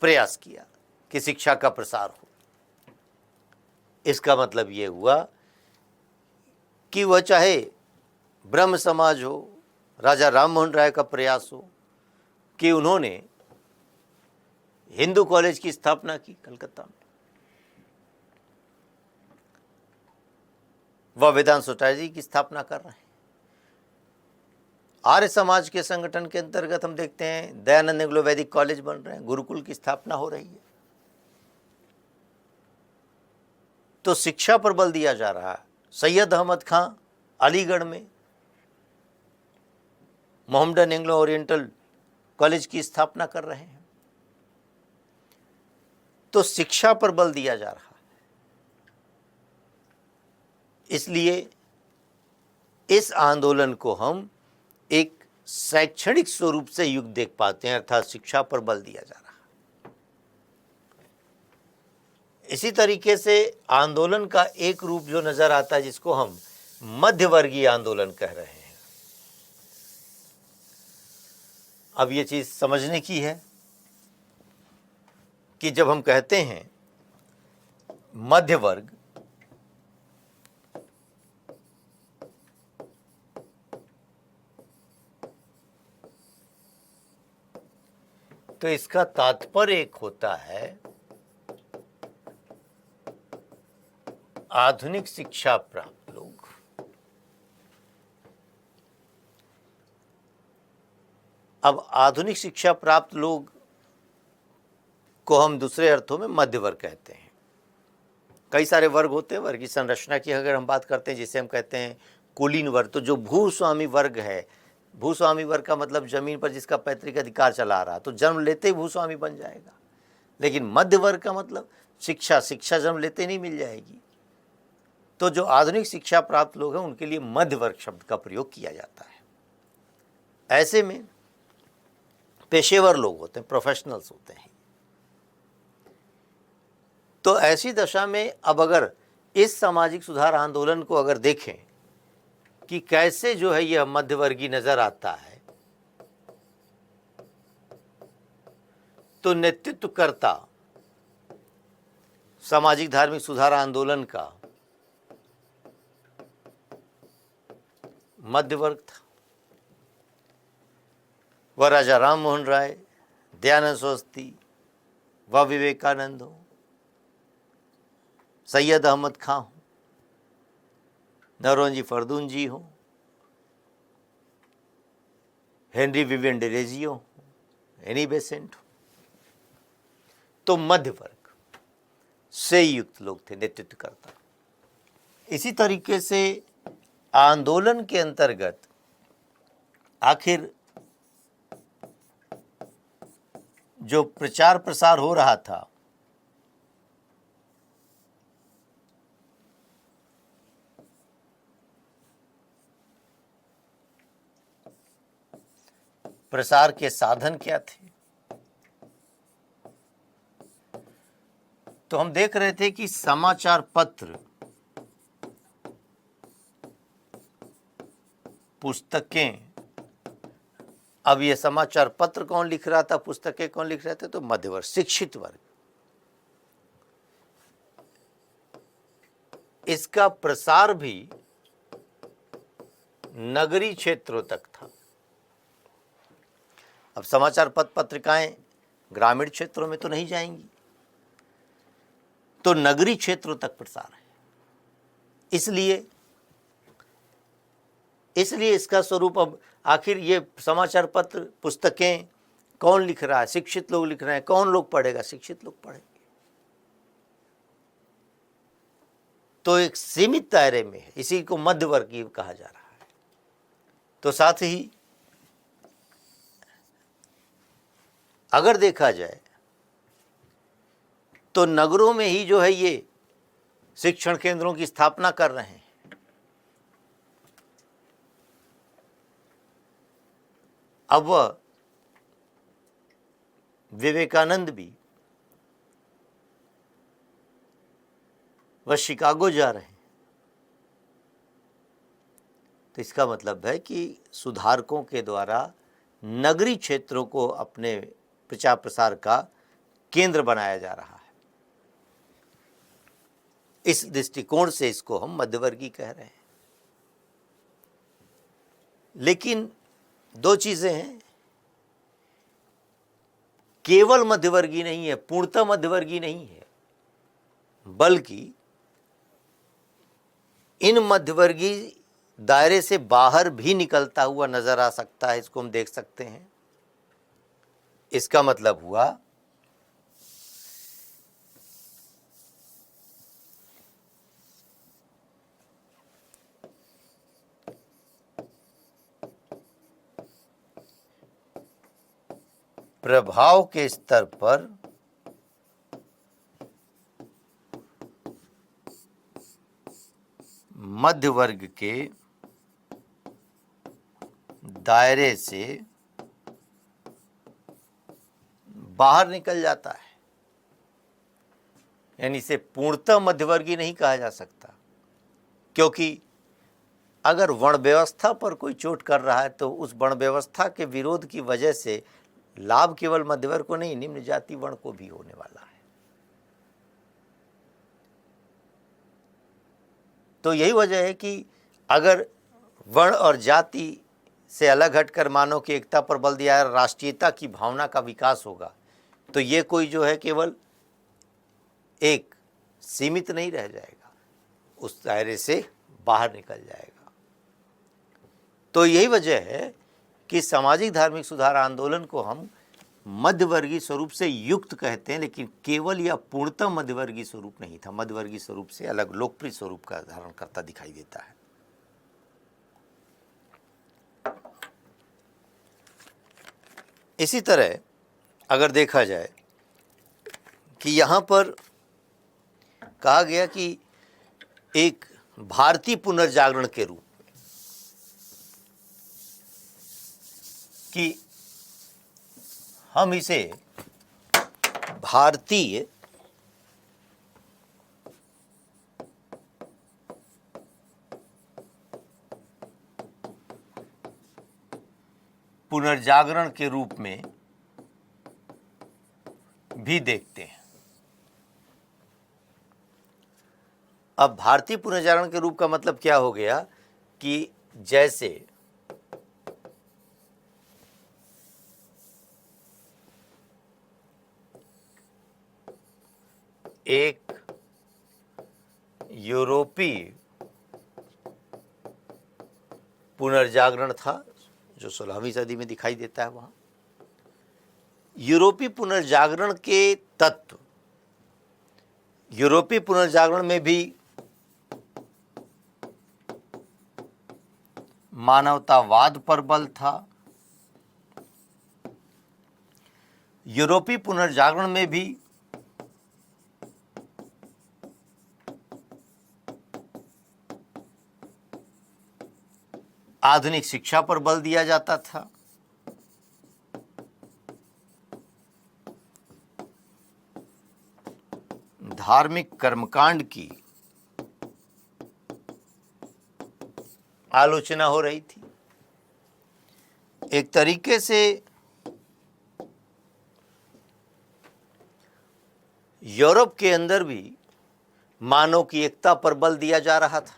प्रयास किया कि शिक्षा का प्रसार हो। इसका मतलब ये हुआ कि वह चाहे ब्रह्म समाज हो, राजा राम मोहन राय का प्रयास हो कि उन्होंने हिंदू कॉलेज की स्थापना की कलकत्ता में, वह वेदांत सोसाइटी की स्थापना कर रहे हैं। आर्य समाज के संगठन के अंतर्गत हम देखते हैं दयानंद एंग्लो वैदिक कॉलेज बन रहे हैं, गुरुकुल की स्थापना हो रही है। तो शिक्षा पर बल दिया जा रहा है। सैयद अहमद खां अलीगढ़ में मोहम्मडन एंग्लो ओरिएंटल कॉलेज की स्थापना कर रहे हैं। तो शिक्षा पर बल दिया जा रहा है। इसलिए इस आंदोलन को हम एक शैक्षणिक स्वरूप से युक्त देख पाते हैं, अर्थात शिक्षा पर बल दिया जा रहा है। इसी तरीके से आंदोलन का एक रूप जो नजर आता है, जिसको हम मध्यवर्गीय आंदोलन कह रहे हैं। अब ये चीज समझने की है कि जब हम कहते हैं मध्य वर्ग, तो इसका तात्पर्य एक होता है आधुनिक शिक्षा प्राप्त लोग। अब आधुनिक शिक्षा प्राप्त लोग को हम दूसरे अर्थों में मध्य वर्ग कहते हैं। कई सारे वर्ग होते हैं। वर्ग की संरचना की अगर हम बात करते हैं, जिसे हम कहते हैं कुलीन वर्ग, तो जो भूस्वामी वर्ग है, भूस्वामी वर्ग का मतलब जमीन पर जिसका पैतृक अधिकार चला रहा, तो जन्म लेते ही भूस्वामी बन जाएगा। लेकिन मध्य वर्ग का मतलब शिक्षा जन्म लेते नहीं मिल जाएगी। तो जो आधुनिक शिक्षा प्राप्त लोग हैं उनके लिए मध्य वर्ग शब्द का प्रयोग किया जाता है। ऐसे में पेशेवर लोग होते हैं, प्रोफेशनल्स होते हैं। तो ऐसी दशा में अब अगर इस सामाजिक सुधार आंदोलन को अगर देखें कि कैसे जो है यह मध्यवर्गीय नजर आता है, तो नेतृत्वकर्ता सामाजिक धार्मिक सुधार आंदोलन का मध्य वर्ग था। वह राजा राम मोहन राय, दयानंद सरस्वती, व विवेकानंद हो, सैयद अहमद खां हो, नौरोजी फरदून जी हो, हेनरी विवियन डेरेजियो हो, एनी बेसेंट हो, तो मध्य वर्ग से युक्त लोग थे नेतृत्वकर्ता। इसी तरीके से आंदोलन के अंतर्गत आखिर जो प्रचार प्रसार हो रहा था, प्रसार के साधन क्या थे, तो हम देख रहे थे कि समाचार पत्र, पुस्तकें। अब ये समाचार पत्र कौन लिख रहा था, पुस्तकें कौन लिख रहे थे, तो मध्य वर्ग, शिक्षित वर्ग। इसका प्रसार भी नगरीय क्षेत्रों तक था। अब समाचार पत्र पत्रिकाएं ग्रामीण क्षेत्रों में तो नहीं जाएंगी, तो नगरीय क्षेत्रों तक प्रसार है। इसलिए इसका स्वरूप अब आखिर ये समाचार पत्र पुस्तकें कौन लिख रहा है, शिक्षित लोग लिख रहे हैं। कौन लोग पढ़ेगा, शिक्षित लोग पढ़ेंगे। तो एक सीमित दायरे में है, इसी को मध्य वर्गीय कहा जा रहा है। तो साथ ही अगर देखा जाए तो नगरों में ही जो है ये शिक्षण केंद्रों की स्थापना कर रहे हैं। अब वह विवेकानंद भी वह शिकागो जा रहे हैं। तो इसका मतलब है कि सुधारकों के द्वारा नगरीय क्षेत्रों को अपने प्रचार प्रसार का केंद्र बनाया जा रहा है। इस दृष्टिकोण से इसको हम मध्यवर्गीय कह रहे हैं। लेकिन दो चीजें हैं, केवल मध्यवर्गीय नहीं है, पूर्णतः मध्यवर्गीय नहीं है, बल्कि इन मध्यवर्गीय दायरे से बाहर भी निकलता हुआ नजर आ सकता है। इसको हम देख सकते हैं। इसका मतलब हुआ प्रभाव के स्तर पर मध्य वर्ग के दायरे से बाहर निकल जाता है। यानी इसे पूर्णतः मध्यवर्गीय नहीं कहा जा सकता, क्योंकि अगर वर्ण व्यवस्था पर कोई चोट कर रहा है तो उस वर्ण व्यवस्था के विरोध की वजह से लाभ केवल मध्यवर्ग को नहीं, निम्न जाति वर्ण को भी होने वाला है। तो यही वजह है कि अगर वर्ण और जाति से अलग हटकर मानव की एकता पर बल दिया है, राष्ट्रीयता की भावना का विकास होगा, तो ये कोई जो है केवल एक सीमित नहीं रह जाएगा, उस दायरे से बाहर निकल जाएगा। तो यही वजह है कि सामाजिक धार्मिक सुधार आंदोलन को हम मध्यवर्गीय स्वरूप से युक्त कहते हैं, लेकिन केवल यह पूर्णतः मध्यवर्गीय स्वरूप नहीं था, मध्यवर्गीय स्वरूप से अलग लोकप्रिय स्वरूप का धारण करता दिखाई देता है। इसी तरह अगर देखा जाए कि यहाँ पर कहा गया कि एक भारतीय पुनर्जागरण के रूप में कि हम इसे भारतीय पुनर्जागरण के रूप में भी देखते हैं। अब भारतीय पुनर्जागरण के रूप का मतलब क्या हो गया कि जैसे एक यूरोपीय पुनर्जागरण था जो 16वीं सदी में दिखाई देता है, वहां यूरोपीय पुनर्जागरण के तत्व, यूरोपीय पुनर्जागरण में भी मानवतावाद पर बल था, यूरोपीय पुनर्जागरण में भी आधुनिक शिक्षा पर बल दिया जाता था, धार्मिक कर्मकांड की आलोचना हो रही थी। एक तरीके से यूरोप के अंदर भी मानव की एकता पर बल दिया जा रहा था।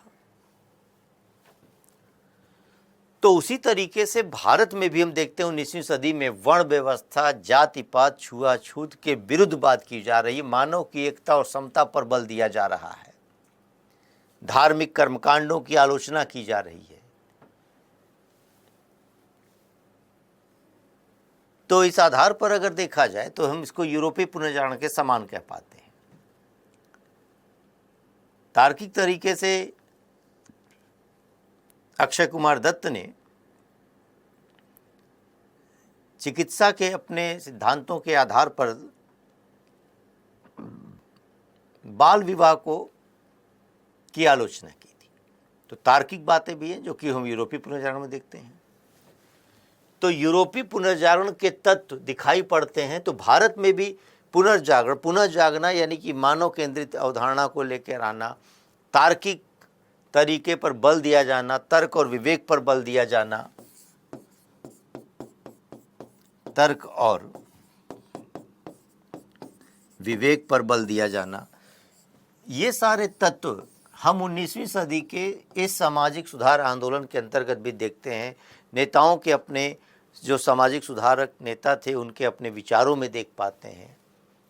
तो उसी तरीके से भारत में भी हम देखते हैं 19वीं सदी में वर्ण व्यवस्था, जाति पात, छुआछूत के विरुद्ध बात की जा रही है, मानव की एकता और समता पर बल दिया जा रहा है, धार्मिक कर्मकांडों की आलोचना की जा रही है। तो इस आधार पर अगर देखा जाए तो हम इसको यूरोपीय पुनर्जागरण के समान कह पाते हैं। तार्किक तरीके से अक्षय कुमार दत्त ने चिकित्सा के अपने सिद्धांतों के आधार पर बाल विवाह की आलोचना की थी। तो तार्किक बातें भी हैं जो कि हम यूरोपीय पुनर्जागरण में देखते हैं। तो यूरोपीय पुनर्जागरण के तत्व दिखाई पड़ते हैं। तो भारत में भी पुनर्जागरण, पुनः जागना यानी कि मानव केंद्रित अवधारणा को लेकर आना, तार्किक तरीके पर बल दिया जाना, तर्क और विवेक पर बल दिया जाना, तर्क और विवेक पर बल दिया जाना, ये सारे तत्व हम 19वीं सदी के इस सामाजिक सुधार आंदोलन के अंतर्गत भी देखते हैं। नेताओं के अपने जो सामाजिक सुधारक नेता थे उनके अपने विचारों में देख पाते हैं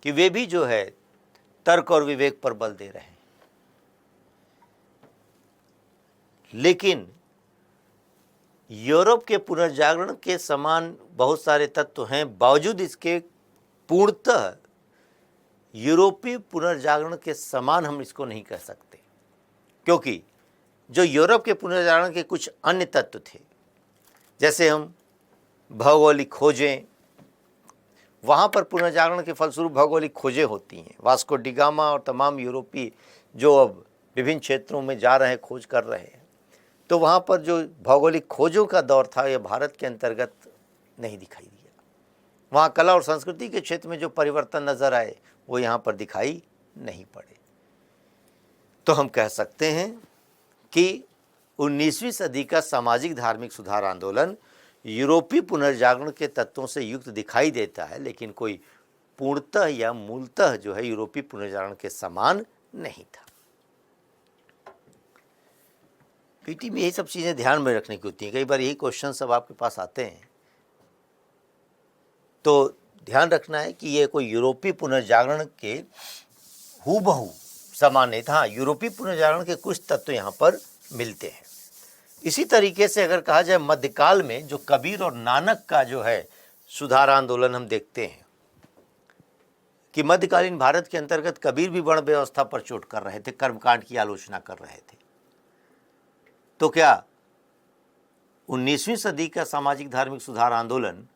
कि वे भी जो है तर्क और विवेक पर बल दे रहे हैं। लेकिन यूरोप के पुनर्जागरण के समान बहुत सारे तत्व हैं, बावजूद इसके पूर्णतः यूरोपीय पुनर्जागरण के समान हम इसको नहीं कह सकते, क्योंकि जो यूरोप के पुनर्जागरण के कुछ अन्य तत्व थे, जैसे हम भौगोलिक खोजें, वहाँ पर पुनर्जागरण के फलस्वरूप भौगोलिक खोजें होती हैं। वास्को डी गामा और तमाम यूरोपीय जो अब विभिन्न क्षेत्रों में जा रहे हैं, खोज कर रहे हैं, तो वहाँ पर जो भौगोलिक खोजों का दौर था, यह भारत के अंतर्गत नहीं दिखाई दिया। वहाँ कला और संस्कृति के क्षेत्र में जो परिवर्तन नजर आए वो यहाँ पर दिखाई नहीं पड़े। तो हम कह सकते हैं कि 19वीं सदी का सामाजिक धार्मिक सुधार आंदोलन यूरोपीय पुनर्जागरण के तत्वों से युक्त दिखाई देता है, लेकिन कोई पूर्णतः या मूलतः जो है यूरोपीय पुनर्जागरण के समान नहीं था। पीटी में यही सब चीज़ें ध्यान में रखने की होती हैं। कई बार यही क्वेश्चन सब आपके पास आते हैं, तो ध्यान रखना है कि ये कोई यूरोपीय पुनर्जागरण के हूबहू समान नहीं था। हाँ, यूरोपीय पुनर्जागरण के कुछ तत्व यहाँ पर मिलते हैं। इसी तरीके से अगर कहा जाए मध्यकाल में जो कबीर और नानक का जो है सुधार आंदोलन हम देखते हैं कि मध्यकालीन भारत के अंतर्गत कबीर भी वर्ण व्यवस्था पर चोट कर रहे थे, कर्मकांड की आलोचना कर रहे थे। तो क्या 19वीं सदी का सामाजिक धार्मिक सुधार आंदोलन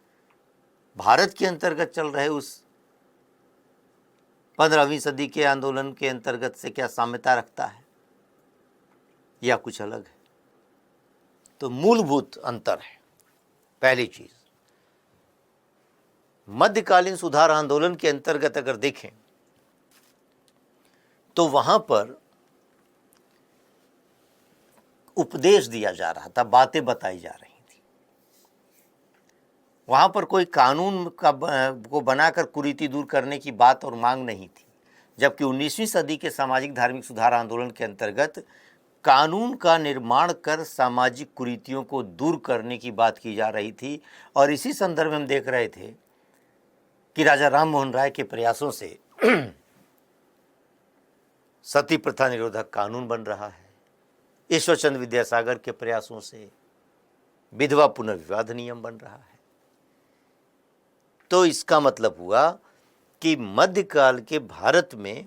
भारत के अंतर्गत चल रहे उस 15वीं सदी के आंदोलन के अंतर्गत से क्या साम्यता रखता है या कुछ अलग है? तो मूलभूत अंतर है। पहली चीज, मध्यकालीन सुधार आंदोलन के अंतर्गत अगर देखें तो वहां पर उपदेश दिया जा रहा था, बातें बताई जा रही थी। वहां पर कोई कानून को बनाकर कुरीति दूर करने की बात और मांग नहीं थी। जबकि 19वीं सदी के सामाजिक धार्मिक सुधार आंदोलन के अंतर्गत कानून का निर्माण कर सामाजिक कुरीतियों को दूर करने की बात की जा रही थी। और इसी संदर्भ में हम देख रहे थे कि राजा राम मोहन राय के प्रयासों से सती प्रथा निरोधक कानून बन रहा है। ईश्वरचंद्र विद्यासागर के प्रयासों से विधवा पुनर्विवाह अधिनियम बन रहा है। तो इसका मतलब हुआ कि मध्यकाल के भारत में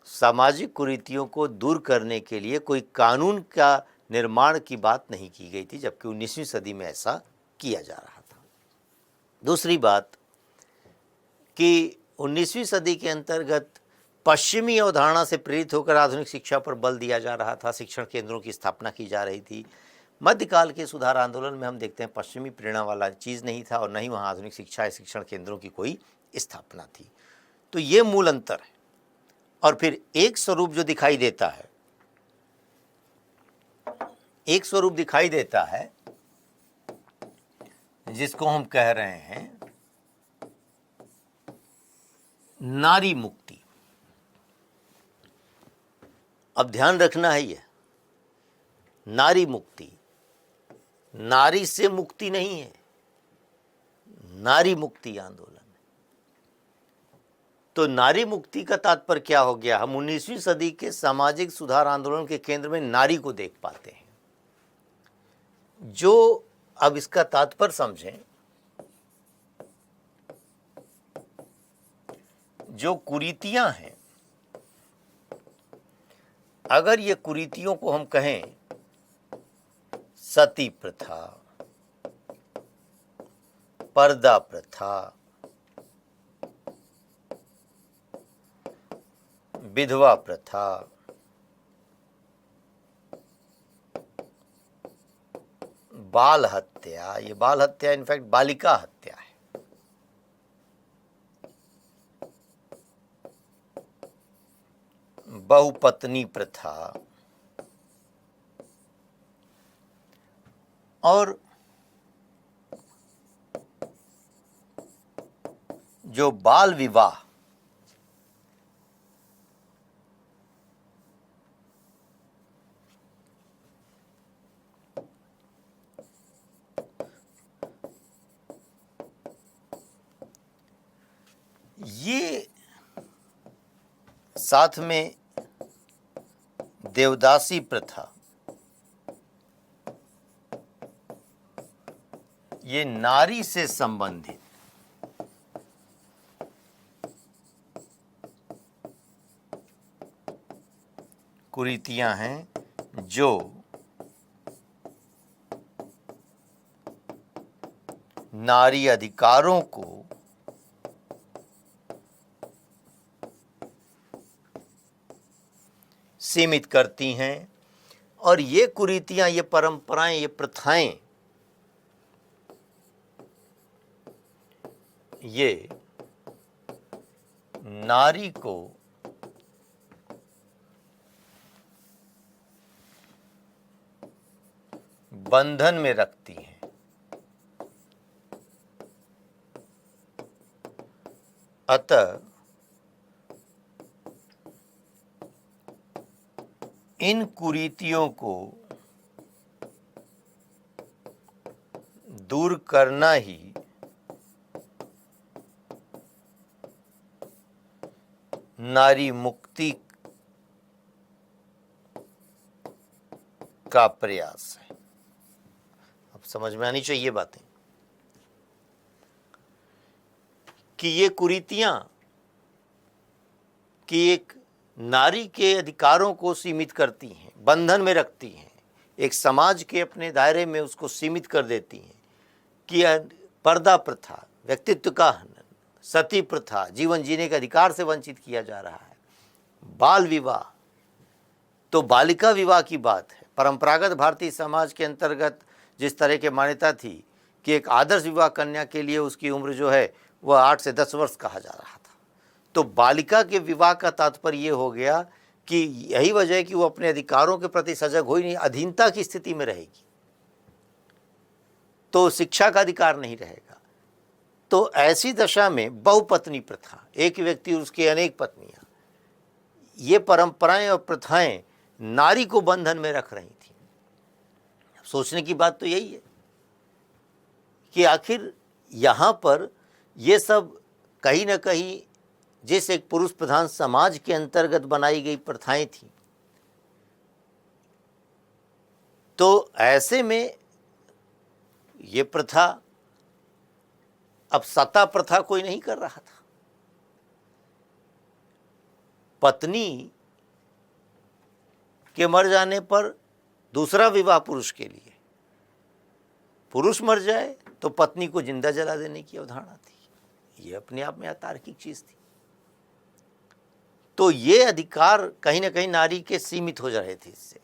सामाजिक कुरीतियों को दूर करने के लिए कोई कानून का निर्माण की बात नहीं की गई थी, जबकि 19वीं सदी में ऐसा किया जा रहा था। दूसरी बात कि 19वीं सदी के अंतर्गत पश्चिमी अवधारणा से प्रेरित होकर आधुनिक शिक्षा पर बल दिया जा रहा था, शिक्षण केंद्रों की स्थापना की जा रही थी। मध्यकाल के सुधार आंदोलन में हम देखते हैं पश्चिमी प्रेरणा वाला चीज़ नहीं था और न ही वहाँ आधुनिक शिक्षा या शिक्षण केंद्रों की कोई स्थापना थी। तो ये मूल अंतर है। और फिर एक स्वरूप जो दिखाई देता है, एक स्वरूप दिखाई देता है जिसको हम कह रहे हैं नारी मुक्ति। अब ध्यान रखना है, यह नारी मुक्ति नारी से मुक्ति नहीं है, नारी मुक्ति आंदोलन। तो नारी मुक्ति का तात्पर्य क्या हो गया? हम 19वीं सदी के सामाजिक सुधार आंदोलन के केंद्र में नारी को देख पाते हैं। जो अब इसका तात्पर्य समझें, जो कुरीतियां हैं, अगर ये कुरीतियों को हम कहें सती प्रथा, पर्दा प्रथा, विधवा प्रथा, बाल हत्या, ये बाल हत्या इनफैक्ट बालिका हत्या है, बहुपत्नी प्रथा और जो बाल विवाह, ये साथ में देवदासी प्रथा, ये नारी से संबंधित कुरीतियां हैं जो नारी अधिकारों को सीमित करती हैं, और ये कुरीतियां, ये परंपराएं, ये प्रथाएं, ये नारी को बंधन में रखती हैं। अतः इन कुरीतियों को दूर करना ही नारी मुक्ति का प्रयास है। अब समझ में आनी चाहिए बातें कि ये कुरीतियां कि एक नारी के अधिकारों को सीमित करती हैं, बंधन में रखती हैं, एक समाज के अपने दायरे में उसको सीमित कर देती हैं कि पर्दा प्रथा, व्यक्तित्व का हनन, सती प्रथा, जीवन जीने के अधिकार से वंचित किया जा रहा है, बाल विवाह, तो बालिका विवाह की बात है। परंपरागत भारतीय समाज के अंतर्गत जिस तरह की मान्यता थी कि एक आदर्श विवाह कन्या के लिए उसकी उम्र जो है वह 8 से 10 वर्ष कहा जा रहा था, तो बालिका के विवाह का तात्पर्य ये हो गया कि यही वजह है कि वो अपने अधिकारों के प्रति सजग हो ही नहीं, अधीनता की स्थिति में रहेगी, तो शिक्षा का अधिकार नहीं रहेगा। तो ऐसी दशा में बहुपत्नी प्रथा, एक व्यक्ति और उसके अनेक पत्नियां, ये परंपराएं और प्रथाएं नारी को बंधन में रख रही थी। सोचने की बात तो यही है कि आखिर यहाँ पर ये सब कहीं ना कहीं जिस एक पुरुष प्रधान समाज के अंतर्गत बनाई गई प्रथाएं थी, तो ऐसे में ये प्रथा अब सता प्रथा कोई नहीं कर रहा था। पत्नी के मर जाने पर दूसरा विवाह पुरुष के लिए, पुरुष मर जाए तो पत्नी को जिंदा जला देने की अवधारणा थी। ये अपने आप में अतार्किक चीज थी। तो ये अधिकार कहीं ना कहीं नारी के सीमित हो जा रहे थे इससे।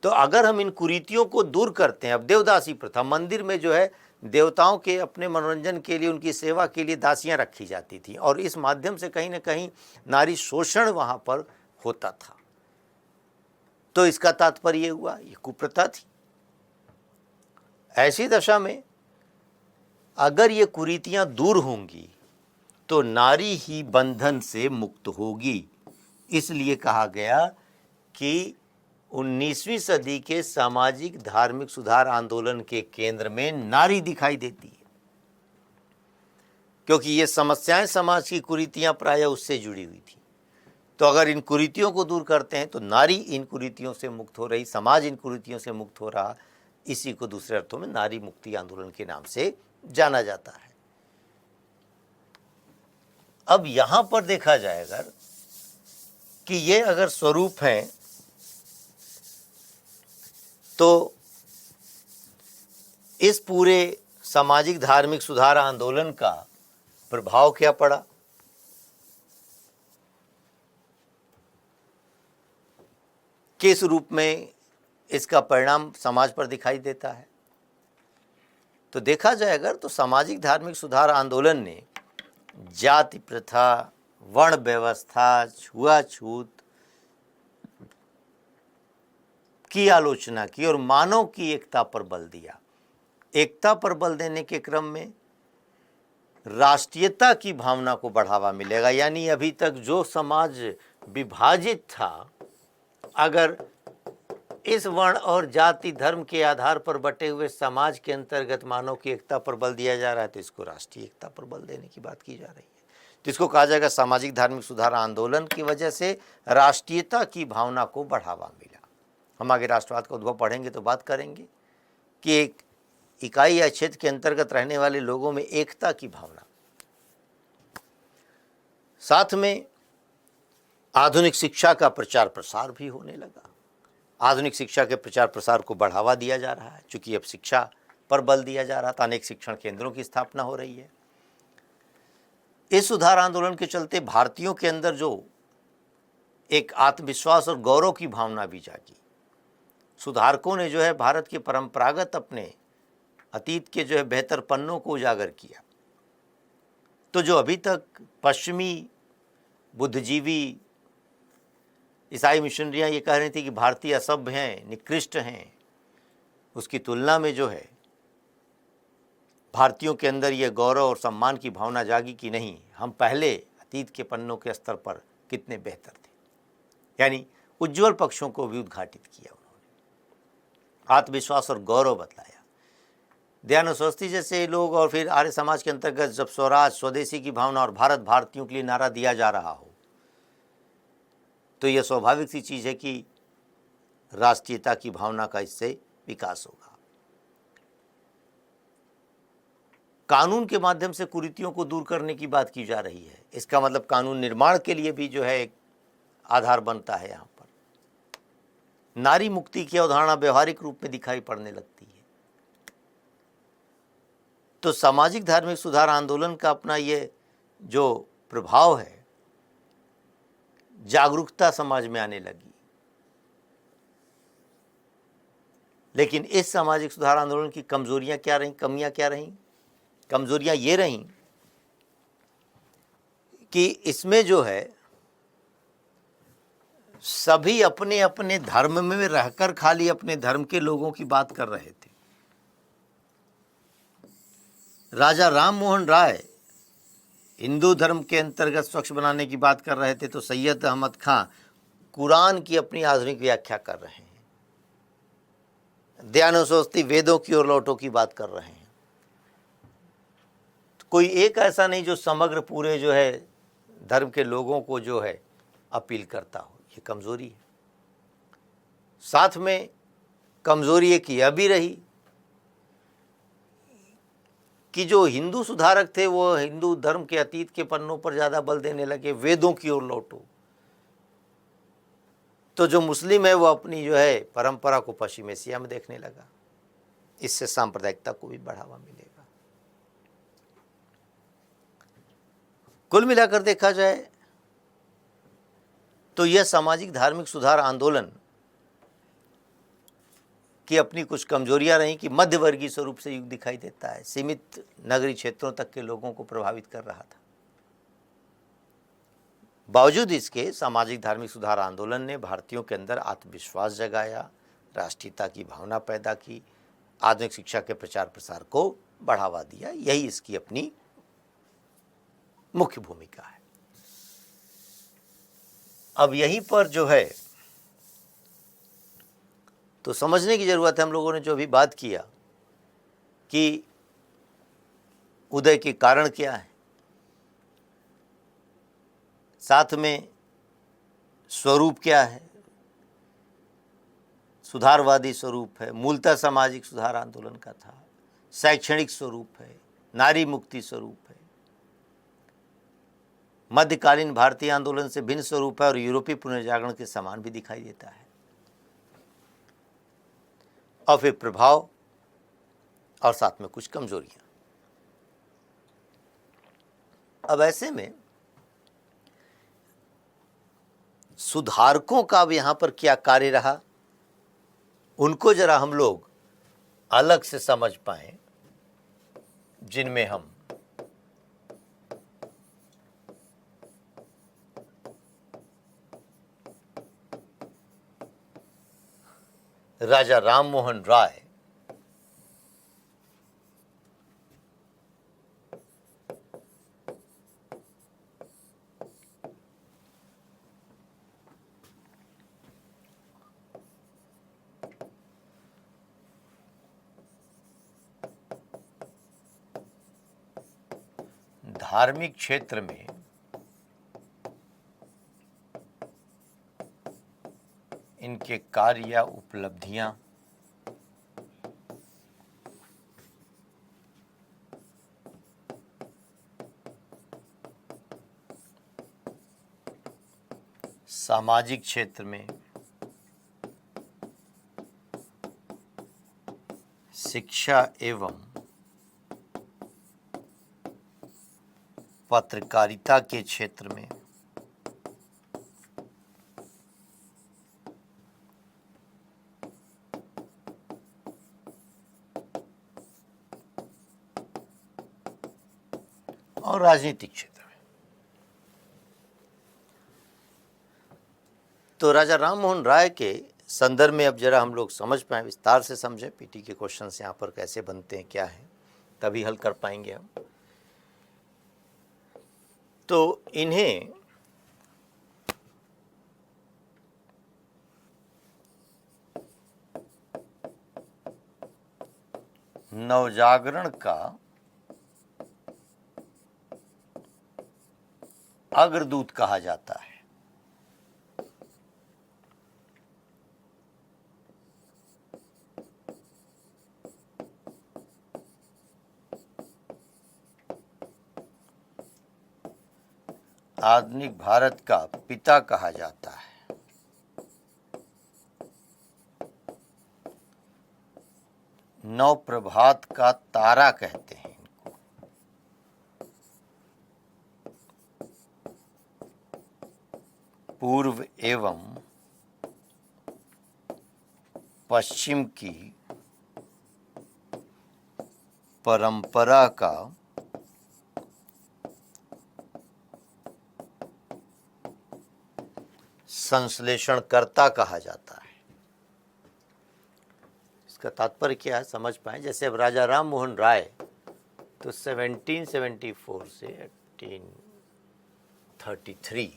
तो अगर हम इन कुरीतियों को दूर करते हैं, अब देवदासी प्रथा, मंदिर में जो है देवताओं के अपने मनोरंजन के लिए, उनकी सेवा के लिए दासियां रखी जाती थी, और इस माध्यम से कहीं ना कहीं नारी शोषण वहां पर होता था। तो इसका तात्पर्य ये हुआ ये कुप्रथा थी। ऐसी दशा में अगर ये कुरीतियां दूर होंगी तो नारी ही बंधन से मुक्त होगी। इसलिए कहा गया कि 19वीं सदी के सामाजिक धार्मिक सुधार आंदोलन के केंद्र में नारी दिखाई देती है, क्योंकि ये समस्याएं, समाज की कुरीतियां प्रायः उससे जुड़ी हुई थी। तो अगर इन कुरीतियों को दूर करते हैं तो नारी इन कुरीतियों से मुक्त हो रही, समाज इन कुरीतियों से मुक्त हो रहा। इसी को दूसरे अर्थों में नारी मुक्ति आंदोलन के नाम से जाना जाता है। अब यहां पर देखा जाएगा कि ये अगर स्वरूप हैं तो इस पूरे सामाजिक धार्मिक सुधार आंदोलन का प्रभाव क्या पड़ा। किस रूप में इसका परिणाम समाज पर दिखाई देता है। तो देखा जाएगा तो सामाजिक धार्मिक सुधार आंदोलन ने जाति प्रथा, वर्ण व्यवस्था, छुआछूत की आलोचना की और मानव की एकता पर बल दिया। एकता पर बल देने के क्रम में राष्ट्रीयता की भावना को बढ़ावा मिलेगा। यानी अभी तक जो समाज विभाजित था, अगर इस वर्ण और जाति धर्म के आधार पर बटे हुए समाज के अंतर्गत मानव की एकता पर बल दिया जा रहा है, तो इसको राष्ट्रीय एकता पर बल देने की बात की जा रही है। तो इसको कहा जाएगा सामाजिक धार्मिक सुधार आंदोलन की वजह से राष्ट्रीयता की भावना को बढ़ावा मिला। हम आगे राष्ट्रवाद का उद्भव पढ़ेंगे तो बात करेंगे कि एक इकाई या क्षेत्र के अंतर्गत रहने वाले लोगों में एकता की भावना। साथ में आधुनिक शिक्षा का प्रचार प्रसार भी होने लगा। आधुनिक शिक्षा के प्रचार प्रसार को बढ़ावा दिया जा रहा है, चूंकि अब शिक्षा पर बल दिया जा रहा था। अनेक शिक्षण केंद्रों की स्थापना हो रही है। इस सुधार आंदोलन के चलते भारतीयों के अंदर जो एक आत्मविश्वास और गौरव की भावना भी जागी। सुधारकों ने जो है भारत के परंपरागत अपने अतीत के जो है बेहतर पन्नों को उजागर किया। तो जो अभी तक पश्चिमी बुद्धिजीवी ईसाई मिशनरियाँ ये कह रही थी कि भारतीय असभ्य हैं, निकृष्ट हैं, उसकी तुलना में जो है भारतीयों के अंदर ये गौरव और सम्मान की भावना जागी कि नहीं, हम पहले अतीत के पन्नों के स्तर पर कितने बेहतर थे। यानी उज्जवल पक्षों को भी उद्घाटित किया उन्होंने, आत्मविश्वास और गौरव बतलाया। दयानंद सरस्वती जैसे लोग और फिर आर्य समाज के अंतर्गत जब स्वराज, स्वदेशी की भावना और भारत भारतीयों के लिए नारा दिया जा रहा हो, तो यह स्वाभाविक सी चीज़ है कि राष्ट्रीयता की भावना का इससे विकास होगा। कानून के माध्यम से कुरीतियों को दूर करने की बात की जा रही है। इसका मतलब कानून निर्माण के लिए भी जो है एक आधार बनता है। यहाँ पर नारी मुक्ति की अवधारणा व्यवहारिक रूप में दिखाई पड़ने लगती है। तो सामाजिक धार्मिक सुधार आंदोलन का अपना ये जो प्रभाव है, जागरूकता समाज में आने लगी। लेकिन इस सामाजिक सुधार आंदोलन की कमजोरियां क्या रहीं, कमियां क्या रहीं? कमजोरियां ये रहीं कि इसमें जो है सभी अपने अपने धर्म में रहकर खाली अपने धर्म के लोगों की बात कर रहे थे। राजा राम मोहन राय हिंदू धर्म के अंतर्गत स्वच्छ बनाने की बात कर रहे थे, तो सैयद अहमद खां कुरान की अपनी आधुनिक व्याख्या कर रहे हैं। दयानंद सरस्वती वेदों की ओर लौटो की बात कर रहे हैं। कोई एक ऐसा नहीं जो समग्र पूरे जो है धर्म के लोगों को जो है अपील करता हो। ये कमजोरी है। साथ में कमजोरी एक यह भी रही कि जो हिंदू सुधारक थे वो हिंदू धर्म के अतीत के पन्नों पर ज़्यादा बल देने लगे, वेदों की ओर लौटो। तो जो मुस्लिम है वो अपनी जो है परंपरा को पश्चिम एशिया में देखने लगा। इससे सांप्रदायिकता को भी बढ़ावा मिलेगा। कुल मिलाकर देखा जाए तो यह सामाजिक धार्मिक सुधार आंदोलन की अपनी कुछ कमजोरियां रहीं कि मध्यवर्गीय स्वरूप से युग दिखाई देता है, सीमित नगरीय क्षेत्रों तक के लोगों को प्रभावित कर रहा था। बावजूद इसके सामाजिक धार्मिक सुधार आंदोलन ने भारतीयों के अंदर आत्मविश्वास जगाया, राष्ट्रीयता की भावना पैदा की, आधुनिक शिक्षा के प्रचार प्रसार को बढ़ावा दिया। यही इसकी अपनी मुख्य भूमिका है। अब यहीं पर जो है तो समझने की जरूरत है, हम लोगों ने जो अभी बात किया कि उदय के कारण क्या है, साथ में स्वरूप क्या है, सुधारवादी स्वरूप है, मूलतः सामाजिक सुधार आंदोलन का था, शैक्षणिक स्वरूप है, नारी मुक्ति स्वरूप है, मध्यकालीन भारतीय आंदोलन से भिन्न स्वरूप है और यूरोपीय पुनर्जागरण के समान भी दिखाई देता है, और फिर प्रभाव और साथ में कुछ कमजोरियां। अब ऐसे में सुधारकों का अब यहां पर क्या कार्य रहा, उनको जरा हम लोग अलग से समझ पाएं, जिनमें हम राजा राम मोहन राय, धार्मिक क्षेत्र में इनके कार्य या उपलब्धियां, सामाजिक क्षेत्र में शिक्षा एवं पत्रकारिता के क्षेत्र में और राजनीतिक क्षेत्र में। तो राजा राम मोहन राय के संदर्भ में अब जरा हम लोग समझ पाएं, विस्तार से समझें। पीटी के क्वेश्चंस यहाँ पर कैसे बनते हैं, क्या है, तभी हल कर पाएंगे हम। तो इन्हें नवजागरण का अग्रदूत कहा जाता है। आधुनिक भारत का पिता कहा जाता है। नव प्रभात का तारा कहते हैं इनको। पूर्व एवं पश्चिम की परंपरा का संश्लेषणकर्ता कहा जाता है। इसका तात्पर्य क्या है, समझ पाए। जैसे अब राजा राम मोहन राय तो 1774 से 1833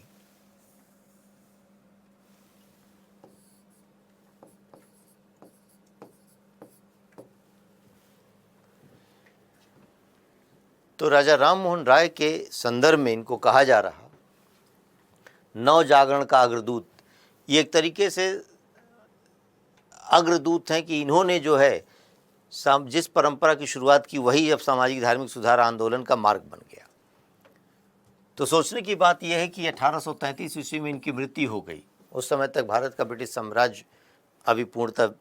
तो राजा राम मोहन राय के संदर्भ में इनको कहा जा रहा नव जागरण का अग्रदूत। ये एक तरीके से अग्रदूत हैं कि इन्होंने जो है जिस परंपरा की शुरुआत की वही अब सामाजिक धार्मिक सुधार आंदोलन का मार्ग बन गया। तो सोचने की बात यह है कि 1833 ईस्वी में इनकी मृत्यु हो गई। उस समय तक भारत का ब्रिटिश साम्राज्य अभी पूर्णतः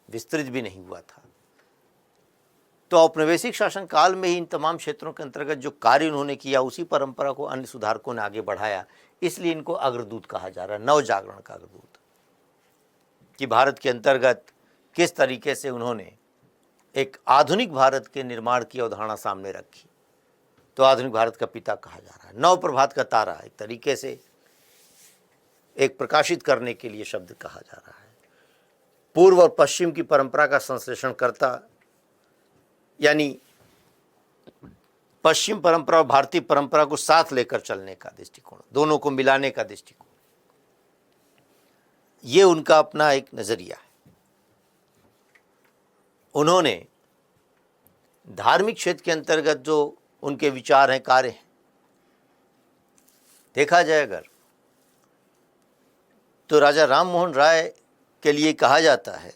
विस्तृत भी नहीं हुआ था। तो औपनिवेशिक शासन काल में ही इन तमाम क्षेत्रों के अंतर्गत जो कार्य उन्होंने किया उसी परंपरा को अन्य सुधारकों ने आगे बढ़ाया। इसलिए इनको अग्रदूत कहा जा रहा है, नव जागरण का अग्रदूत, कि भारत के अंतर्गत किस तरीके से उन्होंने एक आधुनिक भारत के निर्माण की अवधारणा सामने रखी। तो आधुनिक भारत का पिता कहा जा रहा है। नव प्रभात का तारा एक तरीके से एक प्रकाशित करने के लिए शब्द कहा जा रहा है। पूर्व और पश्चिम की परंपरा का संश्लेषण करता, यानी पश्चिम परंपरा और भारतीय परंपरा को साथ लेकर चलने का दृष्टिकोण, दोनों को मिलाने का दृष्टिकोण, ये उनका अपना एक नजरिया है। उन्होंने धार्मिक क्षेत्र के अंतर्गत जो उनके विचार हैं, कार्य हैं, देखा जाए अगर तो राजा राम मोहन राय के लिए कहा जाता है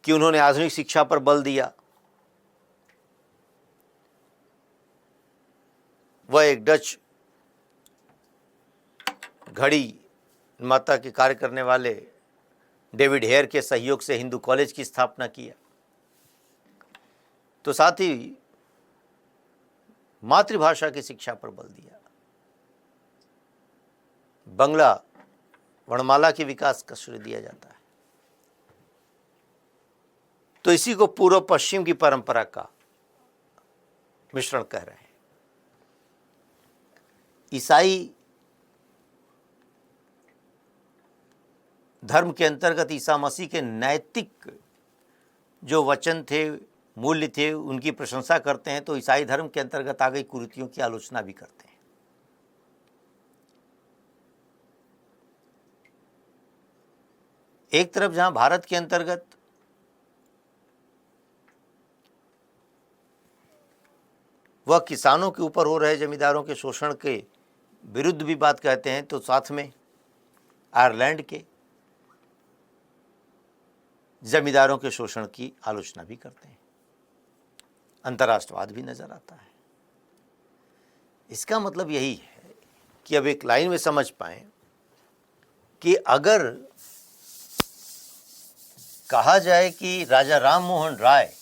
कि उन्होंने आधुनिक शिक्षा पर बल दिया। वह एक डच घड़ी निर्माता के कार्य करने वाले डेविड हेयर के सहयोग से हिंदू कॉलेज की स्थापना किया। तो साथ ही मातृभाषा की शिक्षा पर बल दिया। बंगला वर्णमाला के विकास का श्रेय दिया जाता है। तो इसी को पूर्व पश्चिम की परंपरा का मिश्रण कह रहे हैं। ईसाई धर्म के अंतर्गत ईसा मसीह के नैतिक जो वचन थे, मूल्य थे, उनकी प्रशंसा करते हैं। तो ईसाई धर्म के अंतर्गत आ गई कुरीतियों की आलोचना भी करते हैं। एक तरफ जहां भारत के अंतर्गत वह किसानों के ऊपर हो रहे जमींदारों के शोषण के विरुद्ध भी बात कहते हैं, तो साथ में आयरलैंड के जमींदारों के शोषण की आलोचना भी करते हैं। अंतर्राष्ट्रवाद भी नजर आता है। इसका मतलब यही है कि अब एक लाइन में समझ पाएं कि अगर कहा जाए कि राजा राम मोहन राय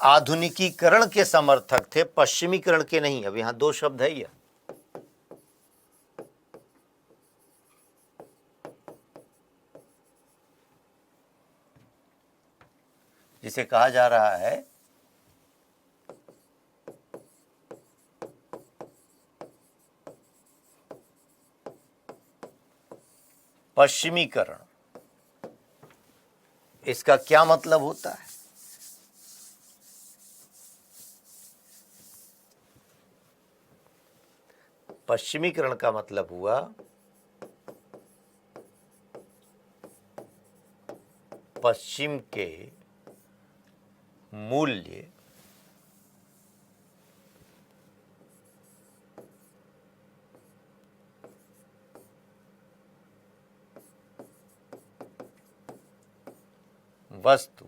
आधुनिकीकरण के समर्थक थे, पश्चिमीकरण के नहीं। अब यहां दो शब्द है। यह जिसे कहा जा रहा है पश्चिमीकरण, इसका क्या मतलब होता है? पश्चिमीकरण का मतलब हुआ पश्चिम के मूल्य वस्तु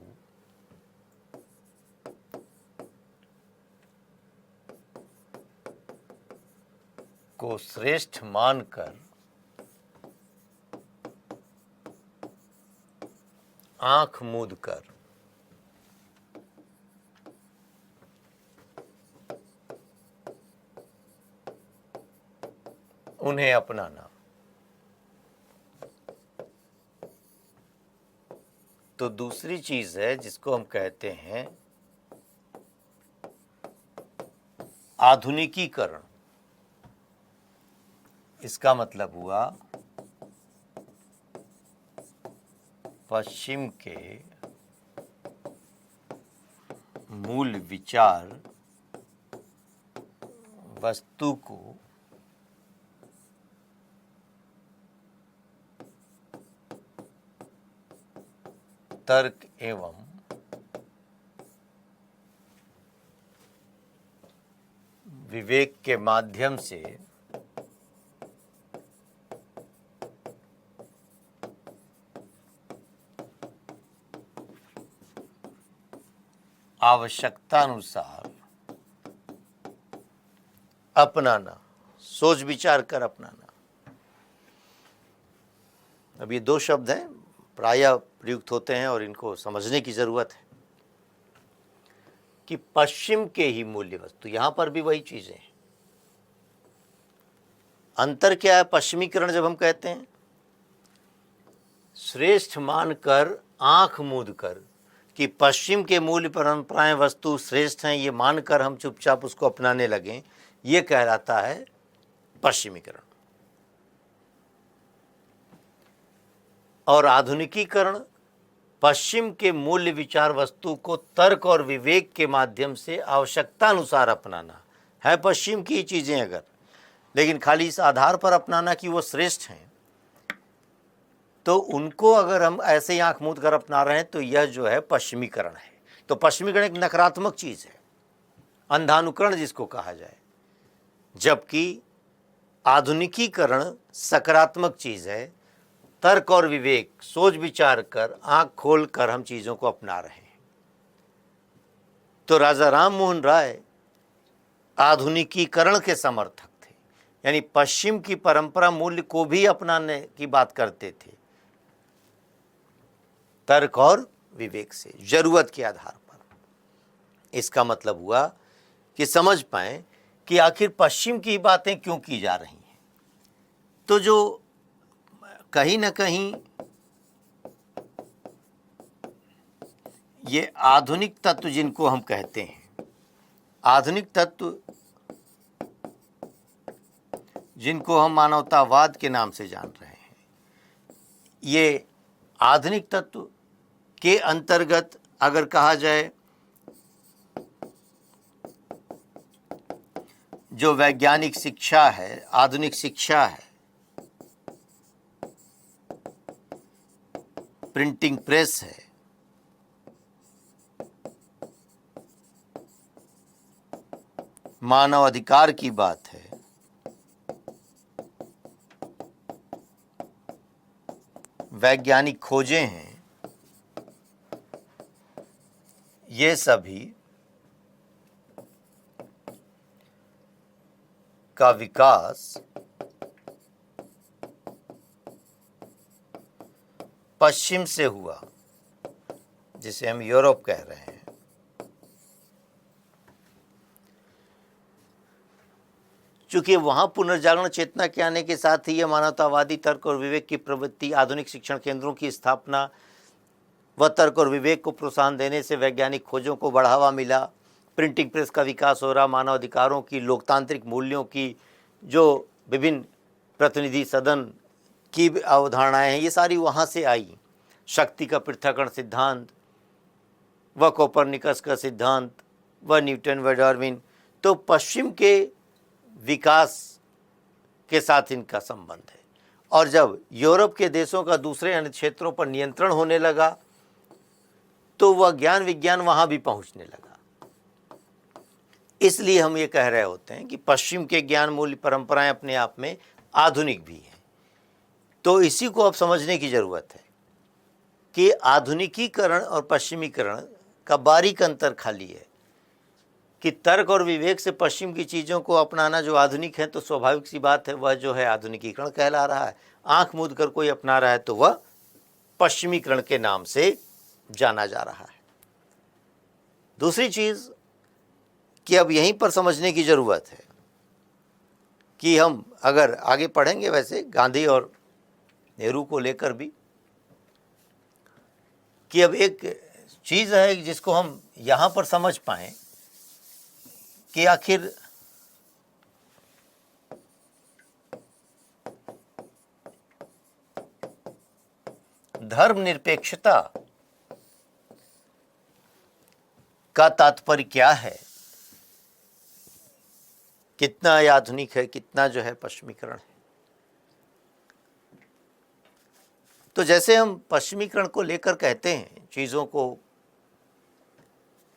को श्रेष्ठ मानकर आंख मूंद कर उन्हें अपनाना। तो दूसरी चीज है जिसको हम कहते हैं आधुनिकीकरण। इसका मतलब हुआ पश्चिम के मूल विचार वस्तु को तर्क एवं विवेक के माध्यम से आवश्यकतानुसार अपनाना, सोच विचार कर अपनाना। अब ये दो शब्द हैं, प्रायः प्रयुक्त होते हैं और इनको समझने की जरूरत है कि पश्चिम के ही मूल्य वस्तु, यहां पर भी वही चीजें हैं। अंतर क्या है? पश्चिमीकरण जब हम कहते हैं श्रेष्ठ मानकर आंख मूंद कर, कि पश्चिम के मूल्य परंपराएं वस्तु श्रेष्ठ हैं, ये मानकर हम चुपचाप उसको अपनाने लगें, ये कहलाता है पश्चिमीकरण। और आधुनिकीकरण पश्चिम के मूल्य विचार वस्तु को तर्क और विवेक के माध्यम से आवश्यकता अनुसार अपनाना है। पश्चिम की चीजें अगर, लेकिन खाली इस आधार पर अपनाना कि वो श्रेष्ठ हैं, तो उनको अगर हम ऐसे ही आंख मूंद कर अपना रहे हैं तो यह जो है पश्चिमीकरण है। तो पश्चिमीकरण एक नकारात्मक चीज है, अंधानुकरण जिसको कहा जाए, जबकि आधुनिकीकरण सकारात्मक चीज है। तर्क और विवेक, सोच विचार कर, आंख खोल कर हम चीजों को अपना रहे हैं। तो राजा राम मोहन राय आधुनिकीकरण के समर्थक थे, यानी पश्चिम की परंपरा मूल्य को भी अपनाने की बात करते थे, तर्क और विवेक से, जरूरत के आधार पर। इसका मतलब हुआ कि समझ पाए कि आखिर पश्चिम की बातें क्यों की जा रही हैं। तो जो कहीं ना कहीं ये आधुनिक तत्व जिनको हम कहते हैं, आधुनिक तत्व जिनको हम मानवतावाद के नाम से जान रहे हैं, ये आधुनिक तत्व के अंतर्गत अगर कहा जाए जो वैज्ञानिक शिक्षा है, आधुनिक शिक्षा है, प्रिंटिंग प्रेस है, मानव अधिकार की बात है, वैज्ञानिक खोजें हैं, ये सभी का विकास पश्चिम से हुआ, जिसे हम यूरोप कह रहे हैं। चूंकि वहां पुनर्जागरण चेतना के आने के साथ ही यह मानवतावादी तर्क और विवेक की प्रवृत्ति, आधुनिक शिक्षण केंद्रों की स्थापना व तर्क और विवेक को प्रोत्साहन देने से वैज्ञानिक खोजों को बढ़ावा मिला, प्रिंटिंग प्रेस का विकास हो रहा, मानव अधिकारों की, लोकतांत्रिक मूल्यों की, जो विभिन्न प्रतिनिधि सदन की अवधारणाएं हैं, ये सारी वहाँ से आई। शक्ति का पृथक्करण सिद्धांत, व कोपरनिकस का सिद्धांत, व न्यूटन, व डार्विन। तो पश्चिम के विकास के साथ इनका संबंध है। और जब यूरोप के देशों का दूसरे अन्य क्षेत्रों पर नियंत्रण होने लगा तो वह ज्ञान विज्ञान वहाँ भी पहुँचने लगा। इसलिए हम ये कह रहे होते हैं कि पश्चिम के ज्ञान मूल्य परंपराएं अपने आप में आधुनिक भी हैं। तो इसी को अब समझने की ज़रूरत है कि आधुनिकीकरण और पश्चिमीकरण का बारीक अंतर खाली है कि तर्क और विवेक से पश्चिम की चीज़ों को अपनाना जो आधुनिक है, तो स्वाभाविक सी बात है वह जो है आधुनिकीकरण कहला रहा है। आंख मूंद कर कोई अपना रहा है तो वह पश्चिमीकरण के नाम से जाना जा रहा है। दूसरी चीज़ कि अब यहीं पर समझने की ज़रूरत है कि हम अगर आगे पढ़ेंगे, वैसे गांधी और नेहरू को लेकर भी, कि अब एक चीज़ है जिसको हम यहाँ पर समझ पाएँ कि आखिर धर्मनिरपेक्षता का तात्पर्य क्या है, कितना आधुनिक है, कितना जो है पश्चिमीकरण है। तो जैसे हम पश्चिमीकरण को लेकर कहते हैं चीज़ों को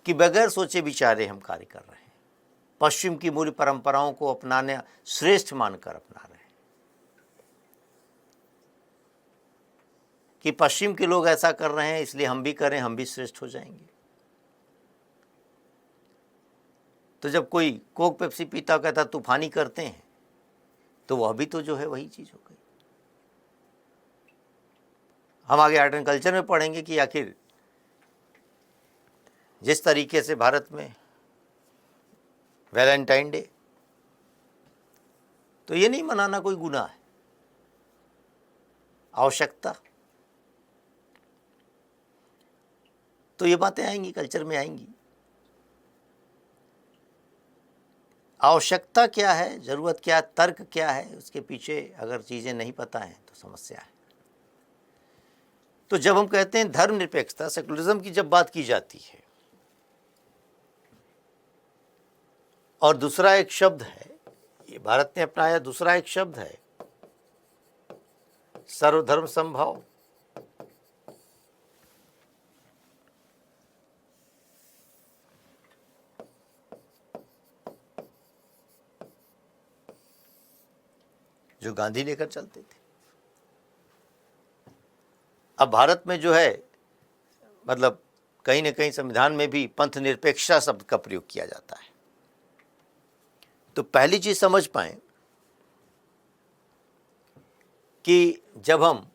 कि बगैर सोचे विचारे हम कार्य कर रहे हैं, पश्चिम की मूल परंपराओं को अपनाने श्रेष्ठ मानकर अपना रहे हैं कि पश्चिम के लोग ऐसा कर रहे हैं इसलिए हम भी करें, हम भी श्रेष्ठ हो जाएंगे। तो जब कोई कोक पेप्सी पीता कहता तूफानी करते हैं, तो वह भी तो जो है वही चीज़ हो गई। हम आगे आर्ट एंड कल्चर में पढ़ेंगे कि आखिर जिस तरीके से भारत में वैलेंटाइन डे, तो ये नहीं मनाना कोई गुनाह है, आवश्यकता। तो ये बातें आएंगी, कल्चर में आएंगी। आवश्यकता क्या है, ज़रूरत क्या, तर्क क्या है, उसके पीछे अगर चीज़ें नहीं पता हैं तो समस्या है। तो जब हम कहते हैं धर्मनिरपेक्षता, सेकुलरिज्म की जब बात की जाती है, और दूसरा एक शब्द है, ये भारत ने अपनाया, दूसरा एक शब्द है सर्वधर्म समभाव। जो गांधी लेकर चलते थे। अब भारत में जो है, मतलब कहीं न कहीं संविधान में भी पंथ निरपेक्षता शब्द का प्रयोग किया जाता है। तो पहली चीज समझ पाएं कि जब हम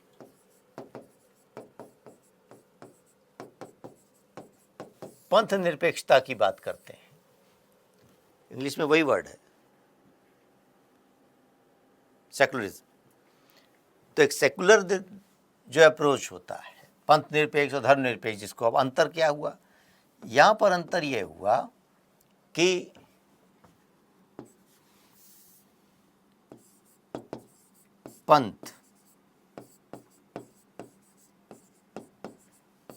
पंथ निरपेक्षता की बात करते हैं, इंग्लिश में वही वर्ड है सेकुलरिज्म, तो एक सेकुलर जो अप्रोच होता है, पंथ निरपेक्ष और धर्म निरपेक्ष, जिसको अब अंतर क्या हुआ, यहां पर अंतर यह हुआ कि पंथ,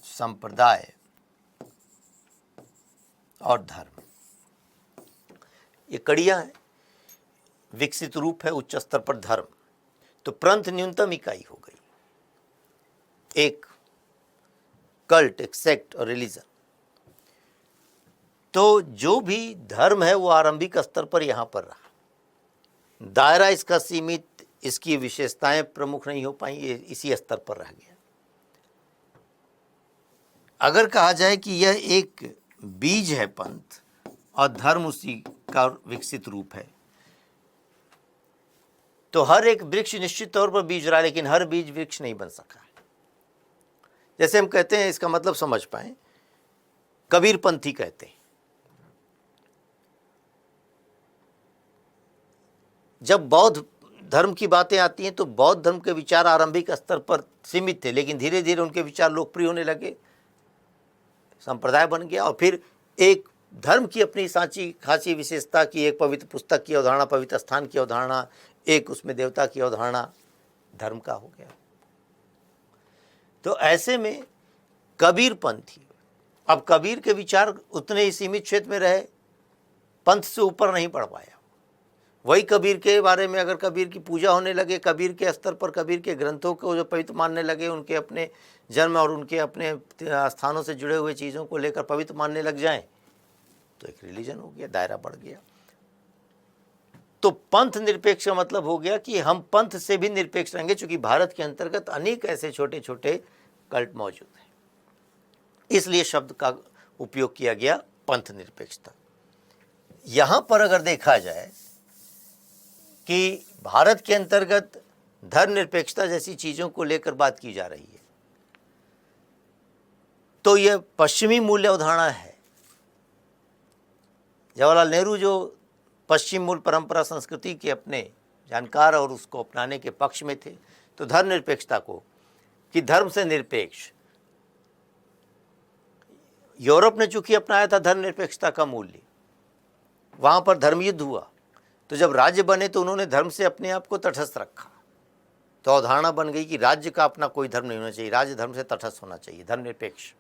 संप्रदाय और धर्म, ये कड़ियां हैं। विकसित रूप है उच्च स्तर पर धर्म, तो पंथ न्यूनतम इकाई हो गई, एक कल्ट, एक सेक्ट और रिलीजन। तो जो भी धर्म है वो आरंभिक स्तर पर यहां पर रहा, दायरा इसका सीमित, इसकी विशेषताएं प्रमुख नहीं हो पाई, ये इसी स्तर पर रह गया। अगर कहा जाए कि यह एक बीज है पंथ और धर्म उसी का विकसित रूप है, तो हर एक वृक्ष निश्चित तौर पर बीज रहा, लेकिन हर बीज वृक्ष नहीं बन सका। जैसे हम कहते हैं, इसका मतलब समझ पाए, कबीरपंथी कहते हैं। जब बौद्ध धर्म की बातें आती हैं तो बौद्ध धर्म के विचार आरंभिक स्तर पर सीमित थे, लेकिन धीरे धीरे उनके विचार लोकप्रिय होने लगे, संप्रदाय बन गया, और फिर एक धर्म की अपनी सांची खासी विशेषता की, एक पवित्र पुस्तक की अवधारणा, पवित्र स्थान की अवधारणा, एक उसमें देवता की अवधारणा, धर्म का हो गया। तो ऐसे में कबीर पंथी, अब कबीर के विचार उतने ही सीमित क्षेत्र में रहे, पंथ से ऊपर नहीं बढ़ पाया। वही कबीर के बारे में अगर कबीर की पूजा होने लगे, कबीर के स्तर पर कबीर के ग्रंथों को जो पवित्र मानने लगे, उनके अपने जन्म और उनके अपने स्थानों से जुड़े हुए चीज़ों को लेकर पवित्र मानने लग जाएं, तो एक रिलीजन हो गया, दायरा बढ़ गया। तो पंथ निरपेक्ष का मतलब हो गया कि हम पंथ से भी निरपेक्ष रहेंगे, क्योंकि भारत के अंतर्गत अनेक ऐसे छोटे छोटे कल्ट मौजूद हैं, इसलिए शब्द का उपयोग किया गया पंथ निरपेक्षता। यहां पर अगर देखा जाए कि भारत के अंतर्गत धर्मनिरपेक्षता जैसी चीज़ों को लेकर बात की जा रही है, तो यह पश्चिमी मूल्य अवधारणा है। जवाहरलाल नेहरू जो पश्चिम मूल परंपरा संस्कृति के अपने जानकार और उसको अपनाने के पक्ष में थे, तो धर्मनिरपेक्षता को कि धर्म से निरपेक्ष, यूरोप ने चूंकि अपनाया था धर्मनिरपेक्षता का मूल्य, वहाँ पर धर्मयुद्ध हुआ, तो जब राज्य बने तो उन्होंने धर्म से अपने आप को तटस्थ रखा। तो अवधारणा बन गई कि राज्य का अपना कोई धर्म नहीं होना चाहिए, राज्य धर्म से तटस्थ होना चाहिए, धर्मनिरपेक्ष।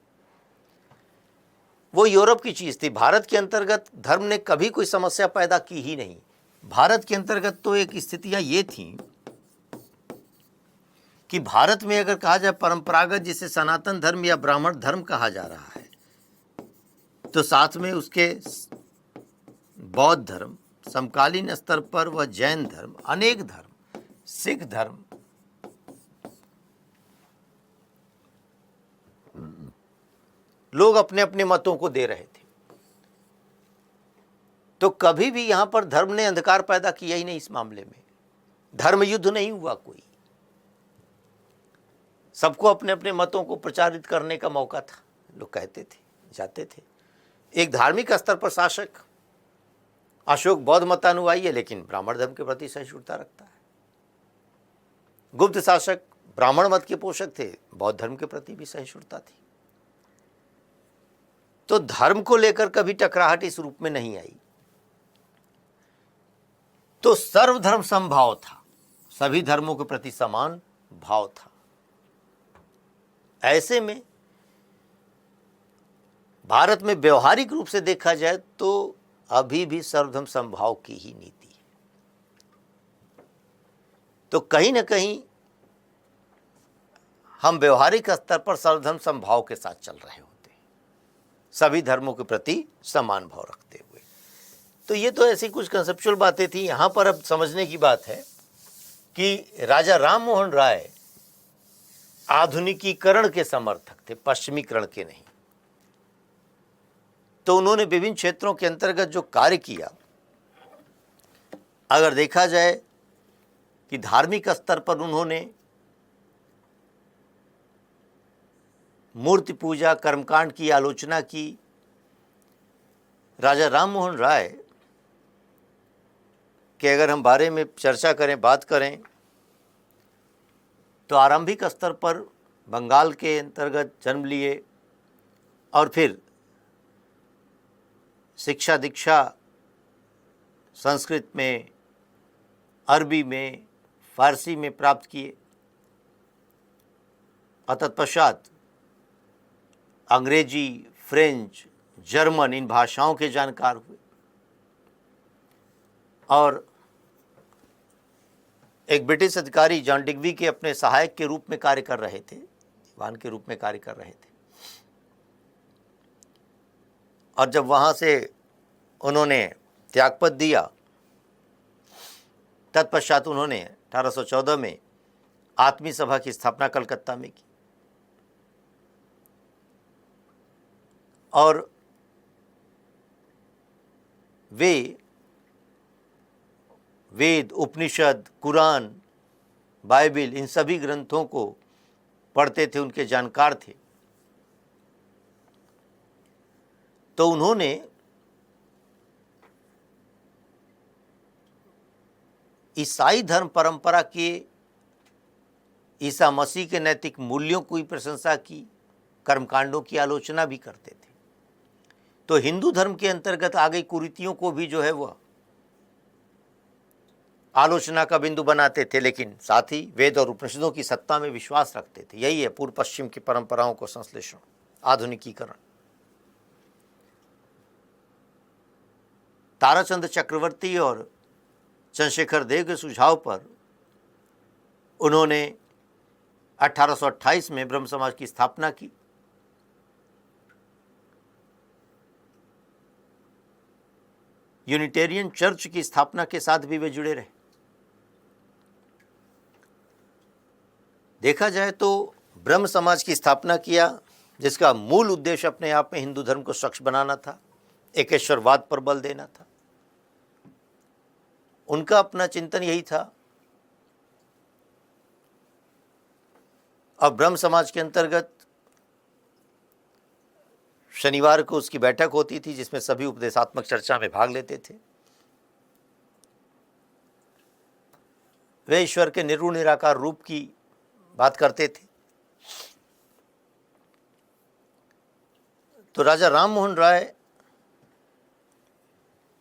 वो यूरोप की चीज़ थी। भारत के अंतर्गत धर्म ने कभी कोई समस्या पैदा की ही नहीं। भारत के अंतर्गत तो एक स्थितियाँ ये थी कि भारत में अगर कहा जाए परंपरागत, जिसे सनातन धर्म या ब्राह्मण धर्म कहा जा रहा है, तो साथ में उसके बौद्ध धर्म, समकालीन स्तर पर वह जैन धर्म, अनेक धर्म, सिख धर्म, लोग अपने अपने मतों को दे रहे थे। तो कभी भी यहां पर धर्म ने अंधकार पैदा किया ही नहीं। इस मामले में धर्म युद्ध नहीं हुआ कोई, सबको अपने अपने मतों को प्रचारित करने का मौका था। लोग कहते थे, जाते थे। एक धार्मिक स्तर पर शासक अशोक बौद्ध मतानुयायी है, लेकिन ब्राह्मण धर्म के प्रति सहिष्णुता रखता है। गुप्त शासक ब्राह्मण मत के पोषक थे, बौद्ध धर्म के प्रति भी सहिष्णुता थी। तो धर्म को लेकर कभी टकराहट इस रूप में नहीं आई। तो सर्वधर्म समभाव था, सभी धर्मों के प्रति समान भाव था। ऐसे में भारत में व्यवहारिक रूप से देखा जाए तो अभी भी सर्वधर्म समभाव की ही नीति है। तो कहीं ना कहीं हम व्यवहारिक स्तर पर सर्वधर्म समभाव के साथ चल रहे होते हैं, सभी धर्मों के प्रति समान भाव रखते हुए। तो ये तो ऐसी कुछ कंसेप्चुअल बातें थी। यहाँ पर अब समझने की बात है कि राजा राम मोहन राय आधुनिकीकरण के समर्थक थे, पश्चिमीकरण के नहीं। तो उन्होंने विभिन्न क्षेत्रों के अंतर्गत जो कार्य किया, अगर देखा जाए कि धार्मिक स्तर पर उन्होंने मूर्ति पूजा, कर्मकांड की आलोचना की। राजा राम मोहन राय के अगर हम बारे में चर्चा करें, बात करें, तो आरंभिक स्तर पर बंगाल के अंतर्गत जन्म लिए और फिर शिक्षा दीक्षा संस्कृत में, अरबी में, फारसी में प्राप्त किए और तत्पश्चात अंग्रेजी, फ्रेंच, जर्मन इन भाषाओं के जानकार हुए और एक ब्रिटिश अधिकारी जॉन डिग्बी के अपने सहायक के रूप में कार्य कर रहे थे, दीवान के रूप में कार्य कर रहे थे। और जब वहाँ से उन्होंने त्यागपत्र दिया, तत्पश्चात उन्होंने 1814 में आत्मीय सभा की स्थापना कलकत्ता में की और वे वेद, उपनिषद, कुरान, बाइबिल इन सभी ग्रंथों को पढ़ते थे, उनके जानकार थे। तो उन्होंने ईसाई धर्म परंपरा के ईसा मसीह के नैतिक मूल्यों की प्रशंसा की, कर्मकांडों की आलोचना भी करते थे। तो हिंदू धर्म के अंतर्गत आ गई कुरीतियों को भी जो है वह आलोचना का बिंदु बनाते थे, लेकिन साथ ही वेद और उपनिषदों की सत्ता में विश्वास रखते थे। यही है पूर्व पश्चिम की परंपराओं को संश्लेषण, आधुनिकीकरण। ताराचंद चक्रवर्ती और चंद्रशेखर देव के सुझाव पर उन्होंने 1828 में ब्रह्म समाज की स्थापना की। यूनिटेरियन चर्च की स्थापना के साथ भी वे जुड़े रहे। देखा जाए तो ब्रह्म समाज की स्थापना किया, जिसका मूल उद्देश्य अपने आप में हिंदू धर्म को स्वच्छ बनाना था, एकेश्वरवाद पर बल देना था। उनका अपना चिंतन यही था। और ब्रह्म समाज के अंतर्गत शनिवार को उसकी बैठक होती थी, जिसमें सभी उपदेशात्मक चर्चा में भाग लेते थे। वे ईश्वर के निर्गुण निराकार रूप की बात करते थे। तो राजा राम मोहन राय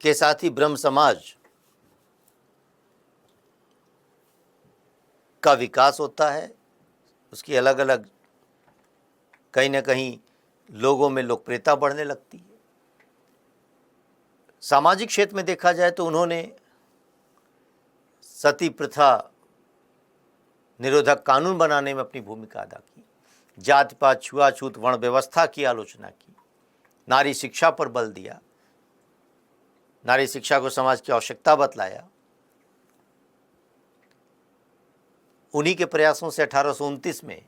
के साथ ही ब्रह्म समाज का विकास होता है। उसकी अलग अलग कहीं ना कहीं लोगों में लोकप्रियता बढ़ने लगती है। सामाजिक क्षेत्र में देखा जाए तो उन्होंने सती प्रथा निरोधक कानून बनाने में अपनी भूमिका अदा की, जाति पात छुआछूत वर्ण व्यवस्था की आलोचना की, नारी शिक्षा पर बल दिया, नारी शिक्षा को समाज की आवश्यकता बतलाया। उन्हीं के प्रयासों से 1829 में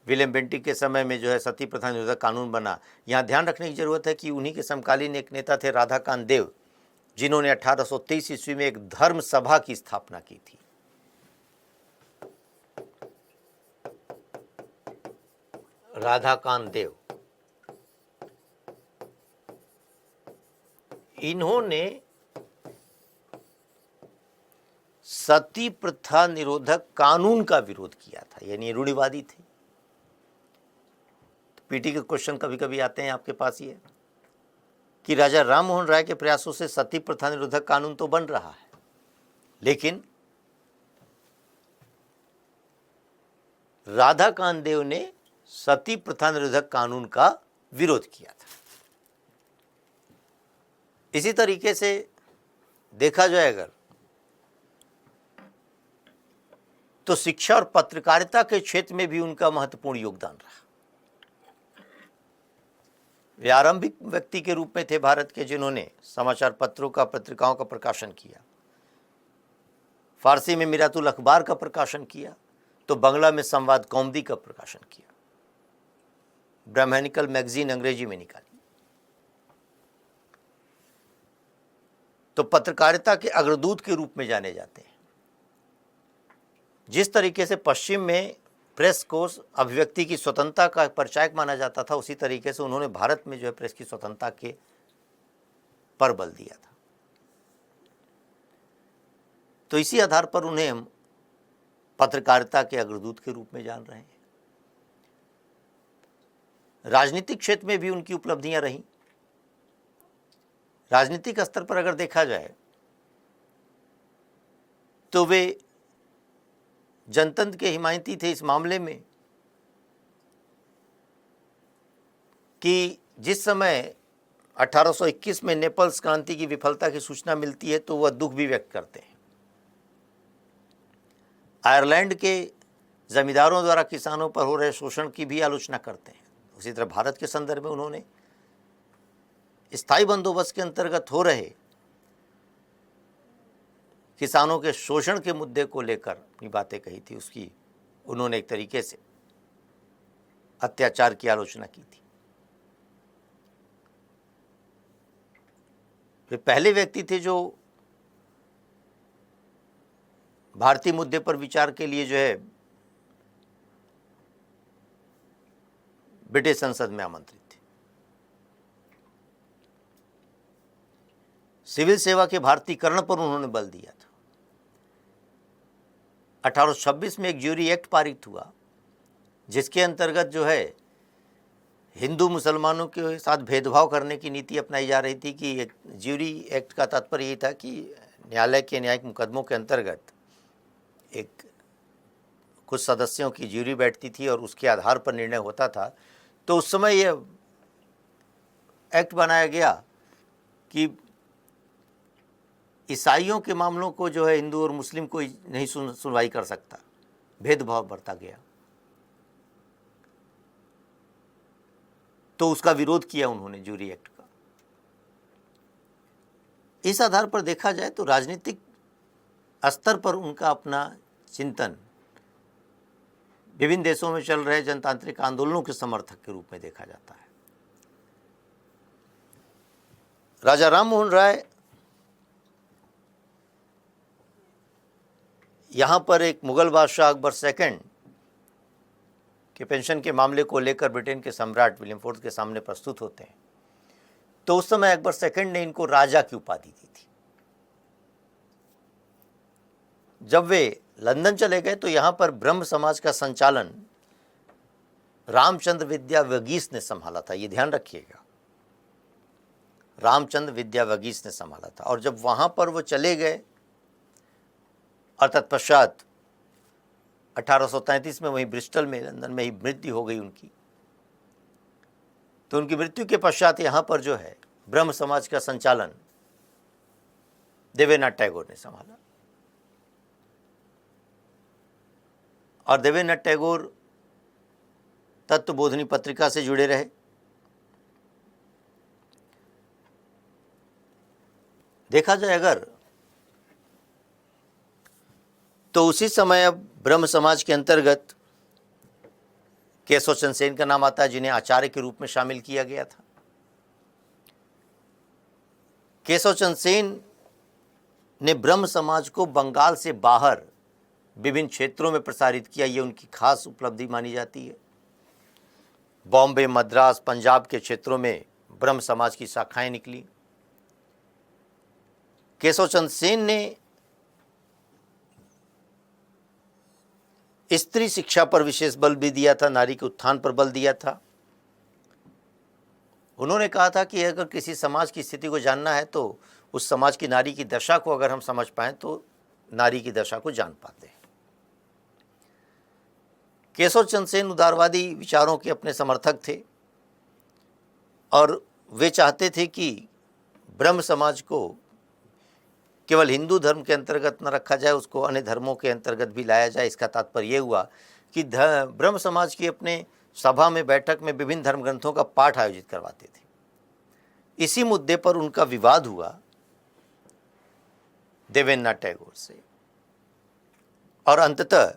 विलियम बेंटिक के समय में जो है सती प्रथा निरोधक कानून बना। यहाँ ध्यान रखने की जरूरत है कि उन्हीं के समकालीन एक नेता थे राधाकांत देव, जिन्होंने 1823 ईस्वी में एक धर्म सभा की स्थापना की थी। राधाकांत देव, इन्होंने सती प्रथा निरोधक कानून का विरोध किया था, यानी रूढ़िवादी थे। पीटी के क्वेश्चन कभी कभी आते हैं आपके पास, ये कि राजा राम मोहन राय के प्रयासों से सती प्रथा निरोधक कानून तो बन रहा है, लेकिन राधाकांत देव ने सती प्रथा निरोधक कानून का विरोध किया था। इसी तरीके से देखा जाए अगर तो शिक्षा और पत्रकारिता के क्षेत्र में भी उनका महत्वपूर्ण योगदान रहा। वे आरंभिक व्यक्ति के रूप में थे भारत के, जिन्होंने समाचार पत्रों का, पत्रिकाओं का प्रकाशन किया। फारसी में मिरातुल अखबार का प्रकाशन किया, तो बंगला में संवाद कौमुदी का प्रकाशन किया। ब्राह्मणिकल मैगजीन अंग्रेजी में निकाली। तो पत्रकारिता के अग्रदूत के रूप में जाने जाते हैं। जिस तरीके से पश्चिम में प्रेस को अभिव्यक्ति की स्वतंत्रता का परिचायक माना जाता था, उसी तरीके से उन्होंने भारत में जो है प्रेस की स्वतंत्रता के पर बल दिया था। तो इसी आधार पर उन्हें हम पत्रकारिता के अग्रदूत के रूप में जान रहे हैं। राजनीतिक क्षेत्र में भी उनकी उपलब्धियां रहीं। राजनीतिक स्तर पर अगर देखा जाए तो वे जनतंत्र के हिमायती थे इस मामले में कि जिस समय 1821 में नेपल्स क्रांति की विफलता की सूचना मिलती है तो वह दुख भी व्यक्त करते हैं। आयरलैंड के जमींदारों द्वारा किसानों पर हो रहे शोषण की भी आलोचना करते हैं। उसी तरह भारत के संदर्भ में उन्होंने स्थायी बंदोबस्त के अंतर्गत हो रहे किसानों के शोषण के मुद्दे को लेकर अपनी बातें कही थी। उसकी उन्होंने एक तरीके से अत्याचार की आलोचना की थी। वे पहले व्यक्ति थे जो भारतीय मुद्दे पर विचार के लिए जो है ब्रिटिश संसद में आमंत्रित थे। सिविल सेवा के भारतीयकरण पर उन्होंने बल दिया था। 1826 में एक ज्यूरी एक्ट पारित हुआ, जिसके अंतर्गत जो है हिंदू मुसलमानों के साथ भेदभाव करने की नीति अपनाई जा रही थी। कि एक ज्यूरी एक्ट का तात्पर्य ये था कि न्यायालय के न्यायिक मुकदमों के अंतर्गत एक कुछ सदस्यों की ज्यूरी बैठती थी और उसके आधार पर निर्णय होता था, तो उस समय ये एक्ट बनाया गया कि ईसाइयों के मामलों को जो है हिंदू और मुस्लिम कोई नहीं सुनवाई कर सकता, भेदभाव बरता गया। तो उसका विरोध किया उन्होंने ज्यूरी एक्ट का। इस आधार पर देखा जाए तो राजनीतिक स्तर पर उनका अपना चिंतन विभिन्न देशों में चल रहे जनतांत्रिक आंदोलनों के समर्थक के रूप में देखा जाता है। राजा राम मोहन राय यहाँ पर एक मुगल बादशाह अकबर सेकंड के पेंशन के मामले को लेकर ब्रिटेन के सम्राट विलियम फोर्थ के सामने प्रस्तुत होते हैं। तो उस समय अकबर सेकंड ने इनको राजा की उपाधि दी थी। जब वे लंदन चले गए तो यहाँ पर ब्रह्म समाज का संचालन रामचंद्र विद्या वर्गीस ने संभाला था, ये ध्यान रखिएगा, रामचंद्र विद्या वर्गीस ने संभाला था। और जब वहाँ पर वो चले गए और तत्पश्चात 1833 में वहीं ब्रिस्टल में, लंदन में ही मृत्यु हो गई उनकी। तो उनकी मृत्यु के पश्चात यहाँ पर जो है ब्रह्म समाज का संचालन देवेंद्रनाथ टैगोर ने संभाला। और देवेंद्रनाथ टैगोर तत्वबोधिनी पत्रिका से जुड़े रहे। देखा जाए अगर तो उसी समय अब ब्रह्म समाज के अंतर्गत केशव चंद्र सेन का नाम आता है, जिन्हें आचार्य के रूप में शामिल किया गया था। केशव चंद्र सेन ने ब्रह्म समाज को बंगाल से बाहर विभिन्न क्षेत्रों में प्रसारित किया, ये उनकी खास उपलब्धि मानी जाती है। बॉम्बे, मद्रास, पंजाब के क्षेत्रों में ब्रह्म समाज की शाखाएं निकली। केशव चंद्र सेन ने स्त्री शिक्षा पर विशेष बल भी दिया था, नारी के उत्थान पर बल दिया था। उन्होंने कहा था कि अगर किसी समाज की स्थिति को जानना है तो उस समाज की नारी की दशा को अगर हम समझ पाएं तो नारी की दशा को जान पाते हैं। केशव चंद्र सेन उदारवादी विचारों के अपने समर्थक थे और वे चाहते थे कि ब्रह्म समाज को केवल हिंदू धर्म के अंतर्गत न रखा जाए, उसको अन्य धर्मों के अंतर्गत भी लाया जाए। इसका तात्पर्य ये हुआ कि ब्रह्म समाज की अपने सभा में, बैठक में विभिन्न धर्म ग्रंथों का पाठ आयोजित करवाते थे। इसी मुद्दे पर उनका विवाद हुआ देवेंद्रनाथ टैगोर से और अंततः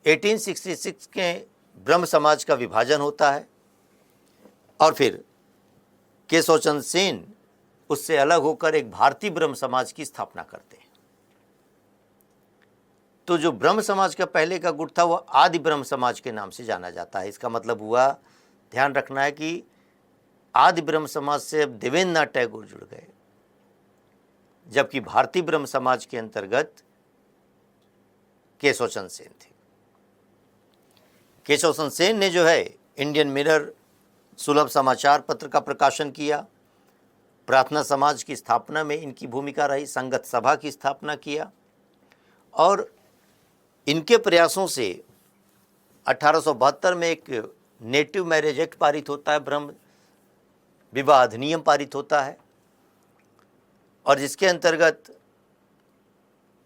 1866 के ब्रह्म समाज का विभाजन होता है और फिर केशव चंद्र सेन उससे अलग होकर एक भारतीय ब्रह्म समाज की स्थापना करते हैं। तो जो ब्रह्म समाज का पहले का गुट था वह आदि ब्रह्म समाज के नाम से जाना जाता है। इसका मतलब हुआ, ध्यान रखना है कि आदि ब्रह्म समाज से अब देवेंद्रनाथ टैगोर जुड़ गए, जबकि भारतीय ब्रह्म समाज के अंतर्गत केशव चंद्र सेन थे। केशव चंद्र सेन ने जो है इंडियन मिरर, सुलभ समाचार पत्र का प्रकाशन किया, प्रार्थना समाज की स्थापना में इनकी भूमिका रही, संगत सभा की स्थापना किया और इनके प्रयासों से 1872 में एक नेटिव मैरिज एक्ट पारित होता है, ब्रह्म विवाह अधिनियम पारित होता है और जिसके अंतर्गत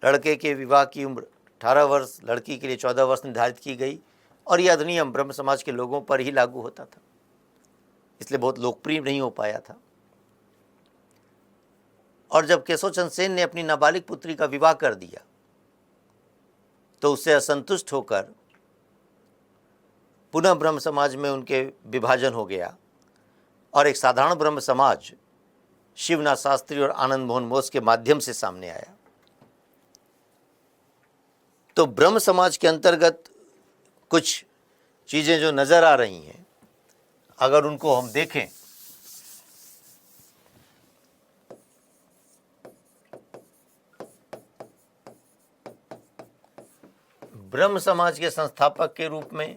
लड़के के विवाह की उम्र 18 वर्ष, लड़की के लिए 14 वर्ष निर्धारित की गई और यह अधिनियम ब्रह्म समाज के लोगों पर ही लागू होता था, इसलिए बहुत लोकप्रिय नहीं हो पाया था। और जब केशव चंद्र सेन ने अपनी नाबालिग पुत्री का विवाह कर दिया तो उससे असंतुष्ट होकर पुनः ब्रह्म समाज में उनके विभाजन हो गया और एक साधारण ब्रह्म समाज शिवनाथ शास्त्री और आनंद मोहन बोस के माध्यम से सामने आया। तो ब्रह्म समाज के अंतर्गत कुछ चीज़ें जो नज़र आ रही हैं, अगर उनको हम देखें ब्रह्म समाज के संस्थापक के रूप में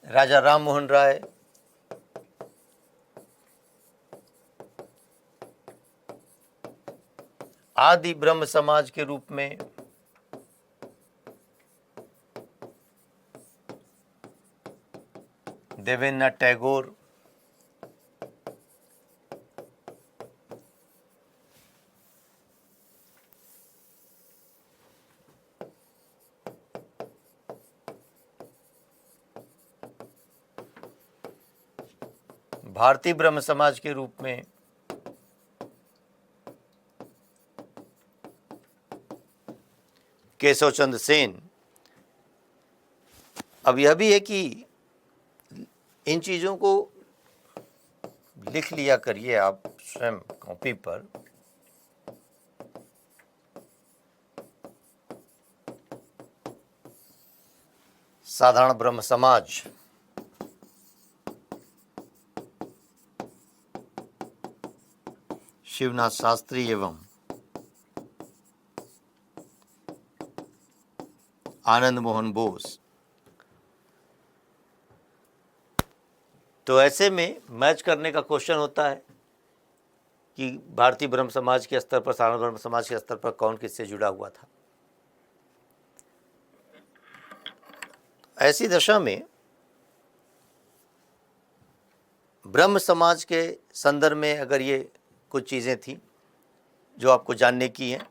राजा राम मोहन राय, आदि ब्रह्म समाज के रूप में देवेंद्रनाथ टैगोर, भारतीय ब्रह्म समाज के रूप में केशव चंद्र सेन। अब यह भी है कि इन चीज़ों को लिख लिया करिए आप स्वयं कॉपी पर। साधारण ब्रह्म समाज, शिवनाथ शास्त्री एवं आनंद मोहन बोस। तो ऐसे में मैच करने का क्वेश्चन होता है कि भारतीय ब्रह्म समाज के स्तर पर, साधारण ब्रह्म समाज के स्तर पर कौन किससे जुड़ा हुआ था। ऐसी दशा में ब्रह्म समाज के संदर्भ में अगर ये कुछ चीज़ें थी जो आपको जानने की हैं,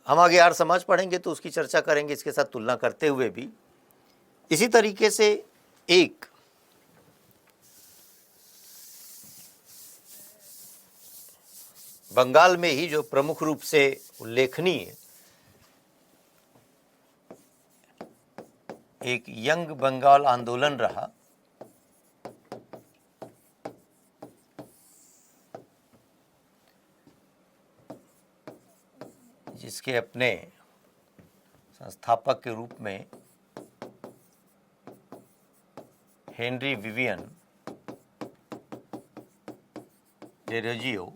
हम आगे आर्य समाज पढ़ेंगे तो उसकी चर्चा करेंगे इसके साथ तुलना करते हुए भी। इसी तरीके से एक बंगाल में ही जो प्रमुख रूप से उल्लेखनीय एक यंग बंगाल आंदोलन रहा, जिसके अपने संस्थापक के रूप में हेनरी विवियन डेरोजियो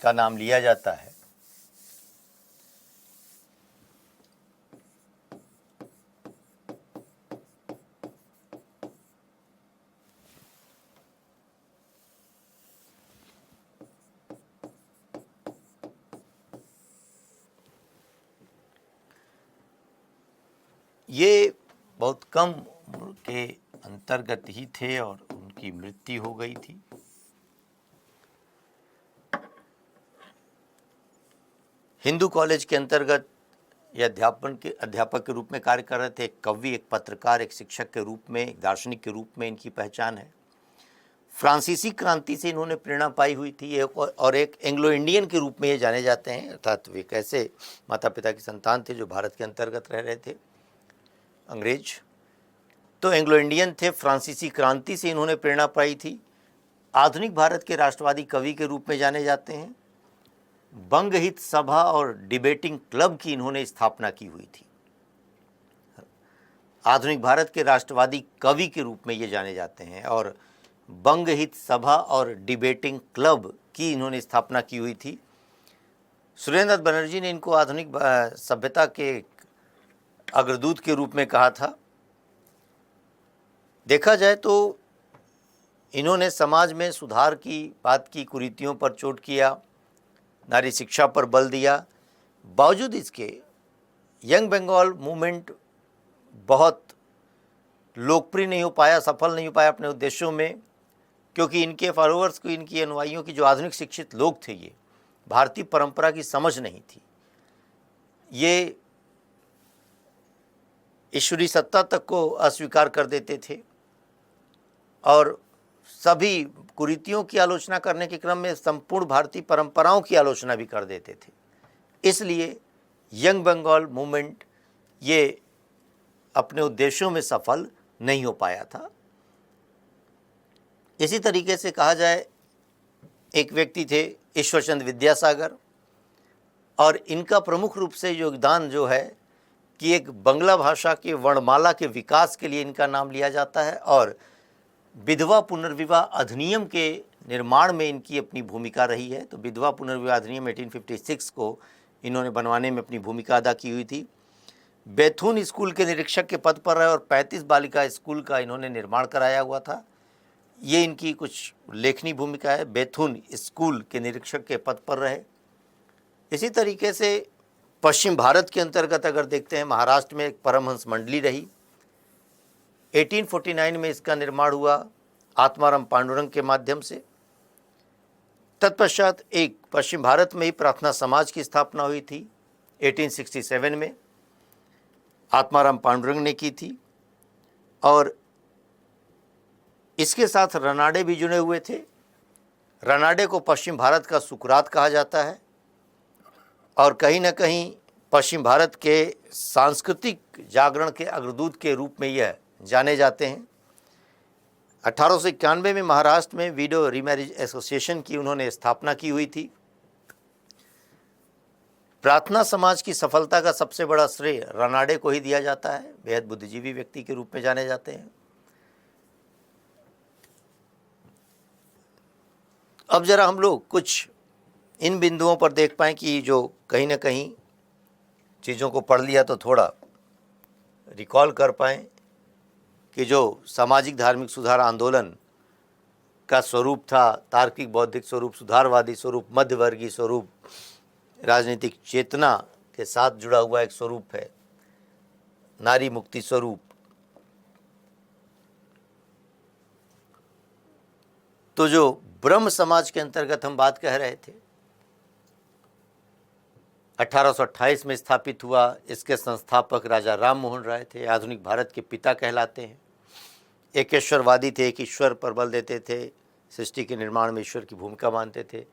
का नाम लिया जाता है। ये बहुत कम उम्र के अंतर्गत ही थे और उनकी मृत्यु हो गई थी। हिंदू कॉलेज के अंतर्गत ये अध्यापक के रूप में कार्य कर रहे थे। एक कवि, एक पत्रकार, एक शिक्षक के रूप में, एक दार्शनिक के रूप में इनकी पहचान है। फ्रांसीसी क्रांति से इन्होंने प्रेरणा पाई हुई थी और एक एंग्लो इंडियन के रूप में ये जाने जाते हैं, अर्थात वे कैसे माता पिता की संतान थे जो भारत के अंतर्गत रह रहे थे अंग्रेज, तो एंग्लो इंडियन थे। फ्रांसीसी क्रांति से इन्होंने प्रेरणा पाई थी। आधुनिक भारत के राष्ट्रवादी कवि के रूप में जाने जाते हैं। बंग हित सभा और डिबेटिंग क्लब की इन्होंने स्थापना की हुई थी। आधुनिक भारत के राष्ट्रवादी कवि के रूप में ये जाने जाते हैं और बंग हित सभा और डिबेटिंग क्लब की इन्होंने स्थापना की हुई थी। सुरेंद्रनाथ बनर्जी ने इनको आधुनिक सभ्यता के अग्रदूत के रूप में कहा था। देखा जाए तो इन्होंने समाज में सुधार की बात की, कुरीतियों पर चोट किया, नारी शिक्षा पर बल दिया। बावजूद इसके यंग बंगाल मूवमेंट बहुत लोकप्रिय नहीं हो पाया, सफल नहीं हो पाया अपने उद्देश्यों में, क्योंकि इनके फॉलोअर्स को, इनकी अनुयायियों की जो आधुनिक शिक्षित लोग थे, ये भारतीय परंपरा की समझ नहीं थी। ये ईश्वरीय सत्ता तक को अस्वीकार कर देते थे और सभी कुरीतियों की आलोचना करने के क्रम में संपूर्ण भारतीय परंपराओं की आलोचना भी कर देते थे। इसलिए यंग बंगाल मूवमेंट ये अपने उद्देश्यों में सफल नहीं हो पाया था। इसी तरीके से कहा जाए, एक व्यक्ति थे ईश्वरचंद्र विद्यासागर, और इनका प्रमुख रूप से योगदान जो है कि एक बंगला भाषा के वर्णमाला के विकास के लिए इनका नाम लिया जाता है और विधवा पुनर्विवाह अधिनियम के निर्माण में इनकी अपनी भूमिका रही है। तो विधवा पुनर्विवाह अधिनियम 1856 को इन्होंने बनवाने में अपनी भूमिका अदा की हुई थी। बेथुन स्कूल के निरीक्षक के पद पर रहे और 35 बालिका स्कूल का इन्होंने निर्माण कराया हुआ था। ये इनकी कुछ उल्लेखनीय भूमिका है। बेथुन स्कूल के निरीक्षक के पद पर रहे। इसी तरीके से पश्चिम भारत के अंतर्गत अगर देखते हैं, महाराष्ट्र में एक परमहंस मंडली रही। 1849 में इसका निर्माण हुआ आत्माराम पांडुरंग के माध्यम से। तत्पश्चात एक पश्चिम भारत में ही प्रार्थना समाज की स्थापना हुई थी 1867 में, आत्माराम पांडुरंग ने की थी। और इसके साथ रनाडे भी जुड़े हुए थे। रनाडे को पश्चिम भारत का सुकरात कहा जाता है और कहीं ना कहीं पश्चिम भारत के सांस्कृतिक जागरण के अग्रदूत के रूप में यह जाने जाते हैं। 1891 में महाराष्ट्र में विडो रीमैरिज एसोसिएशन की उन्होंने स्थापना की हुई थी। प्रार्थना समाज की सफलता का सबसे बड़ा श्रेय रनाडे को ही दिया जाता है। बेहद बुद्धिजीवी व्यक्ति के रूप में जाने जाते हैं। अब जरा हम लोग कुछ इन बिंदुओं पर देख पाएं कि जो कहीं ना कहीं चीज़ों को पढ़ लिया तो थोड़ा रिकॉल कर पाएं कि जो सामाजिक धार्मिक सुधार आंदोलन का स्वरूप था, तार्किक बौद्धिक स्वरूप, सुधारवादी स्वरूप, मध्यवर्गीय स्वरूप, राजनीतिक चेतना के साथ जुड़ा हुआ एक स्वरूप है, नारी मुक्ति स्वरूप। तो जो ब्रह्म समाज के अंतर्गत हम बात कह रहे थे, 1828 में स्थापित हुआ। इसके संस्थापक राजा राम मोहन राय थे। आधुनिक भारत के पिता कहलाते हैं। एकेश्वरवादी थे, एक ईश्वर पर बल देते थे, सृष्टि के निर्माण में ईश्वर की भूमिका मानते थे।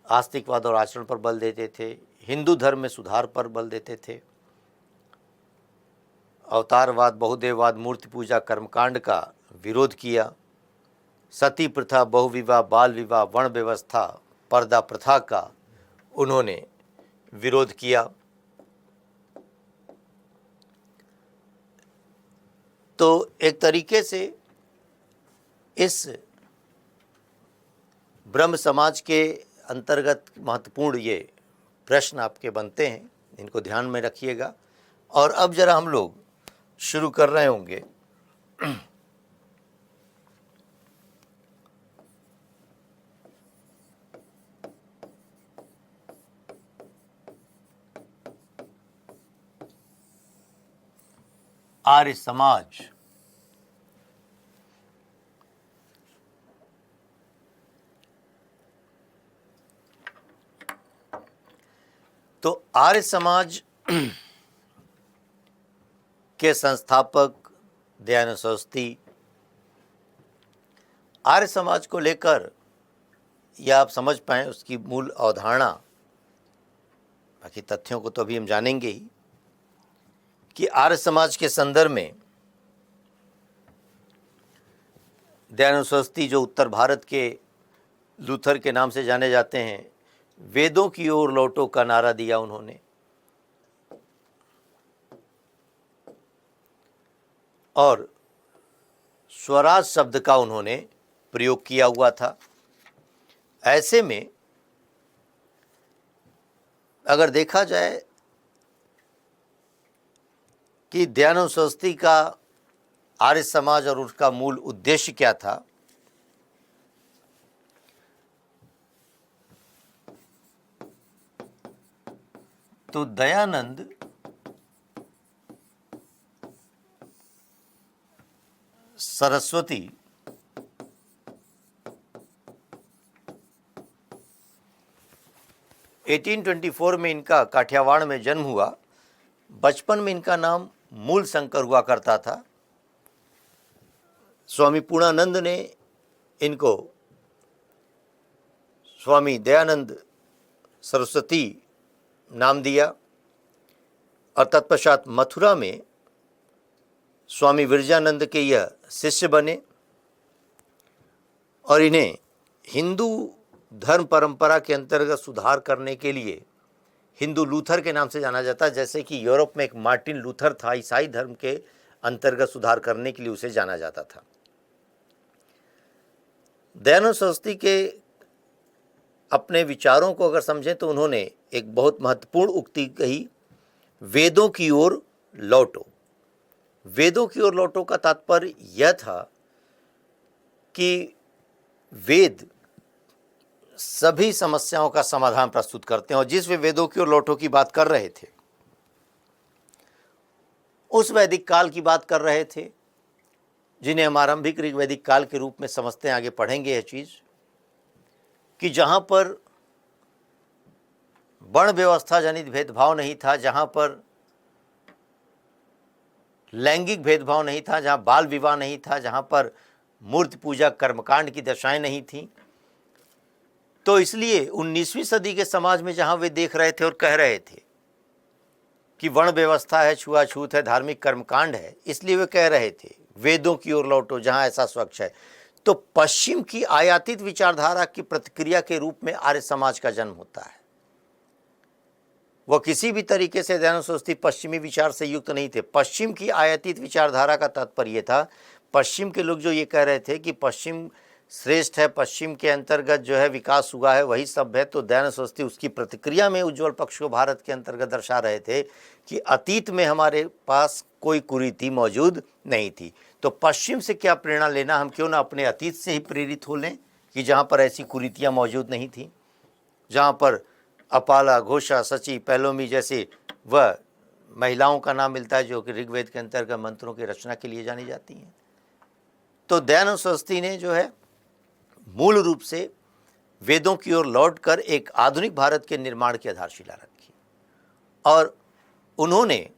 आस्तिकवाद और आचरण पर बल देते थे। हिंदू धर्म में सुधार पर बल देते थे। अवतारवाद, बहुदेववाद, मूर्ति पूजा, कर्मकांड का विरोध किया। सती प्रथा, बहुविवाह, बाल विवाह, वर्ण व्यवस्था, पर्दा प्रथा का उन्होंने विरोध किया। तो एक तरीके से इस ब्रह्म समाज के अंतर्गत महत्वपूर्ण ये प्रश्न आपके बनते हैं, इनको ध्यान में रखिएगा। और अब जरा हम लोग शुरू कर रहे होंगे आर्य समाज। तो आर्य समाज के संस्थापक दयानंद सरस्वती। आर्य समाज को लेकर या आप समझ पाएं उसकी मूल अवधारणा, बाकी तथ्यों को तो अभी हम जानेंगे ही, कि आर्य समाज के संदर्भ में दयानंद सरस्वती, जो उत्तर भारत के लूथर के नाम से जाने जाते हैं, वेदों की ओर लौटो का नारा दिया उन्होंने। और स्वराज शब्द का उन्होंने प्रयोग किया हुआ था। ऐसे में अगर देखा जाए कि दयानंद सरस्वती का आर्य समाज और उसका मूल उद्देश्य क्या था, तो दयानंद सरस्वती एटीन 1824 में इनका काठियावाड़ में जन्म हुआ। बचपन में इनका नाम मूल शंकर हुआ करता था। स्वामी पूर्णानंद ने इनको स्वामी दयानंद सरस्वती नाम दिया और तत्पश्चात मथुरा में स्वामी विरजानंद के यह शिष्य बने और इन्हें हिंदू धर्म परंपरा के अंतर्गत सुधार करने के लिए हिंदू लूथर के नाम से जाना जाता है। जैसे कि यूरोप में एक मार्टिन लूथर था, ईसाई धर्म के अंतर्गत सुधार करने के लिए उसे जाना जाता था। दयानंद सरस्वती के अपने विचारों को अगर समझें तो उन्होंने एक बहुत महत्वपूर्ण उक्ति कही, वेदों की ओर लौटो। वेदों की ओर लौटो का तात्पर्य यह था कि वेद सभी समस्याओं का समाधान प्रस्तुत करते हैं, और जिस वे वेदों की ओर लौटो की बात कर रहे थे उस वैदिक काल की बात कर रहे थे, जिन्हें हम आरंभिक ऋग्वैदिक काल के रूप में समझते हैं। आगे पढ़ेंगे यह चीज कि जहां पर वर्ण व्यवस्था जनित भेदभाव नहीं था, जहां पर लैंगिक भेदभाव नहीं था, जहां बाल विवाह नहीं था, जहां पर मूर्ति पूजा कर्मकांड की दशाएं नहीं थी। तो इसलिए 19वीं सदी के समाज में जहां वे देख रहे थे और कह रहे थे कि वर्ण व्यवस्था है, छुआछूत है, धार्मिक कर्मकांड है, इसलिए वे कह रहे थे वेदों की ओर लौटो जहां ऐसा स्वच्छ है। तो पश्चिम की आयातित विचारधारा की प्रतिक्रिया के रूप में आर्य समाज का जन्म होता है। वह किसी भी तरीके से दयानंद सरस्वती पश्चिमी विचार से युक्त नहीं थे। पश्चिम की आयातित विचारधारा का तात्पर्य था, पश्चिम के लोग जो ये कह रहे थे कि पश्चिम श्रेष्ठ है, पश्चिम के अंतर्गत जो है विकास हुआ है, वही सब है, तो दयानंद सरस्वती उसकी प्रतिक्रिया में उज्ज्वल पक्ष को भारत के अंतर्गत दर्शा रहे थे कि अतीत में हमारे पास कोई कुरीति मौजूद नहीं थी। तो पश्चिम से क्या प्रेरणा लेना, हम क्यों ना अपने अतीत से ही प्रेरित हो लें कि जहाँ पर ऐसी कुरीतियाँ मौजूद नहीं थी, जहाँ पर अपाला, घोषा, सची, पैलोमी जैसे वह महिलाओं का नाम मिलता है जो कि ऋग्वेद के अंतर्गत मंत्रों की रचना के लिए जानी जाती हैं। तो दयानंद सरस्वती ने जो है मूल रूप से वेदों की ओर लौटकर एक आधुनिक भारत के निर्माण की आधारशिला रखी, और उन्होंने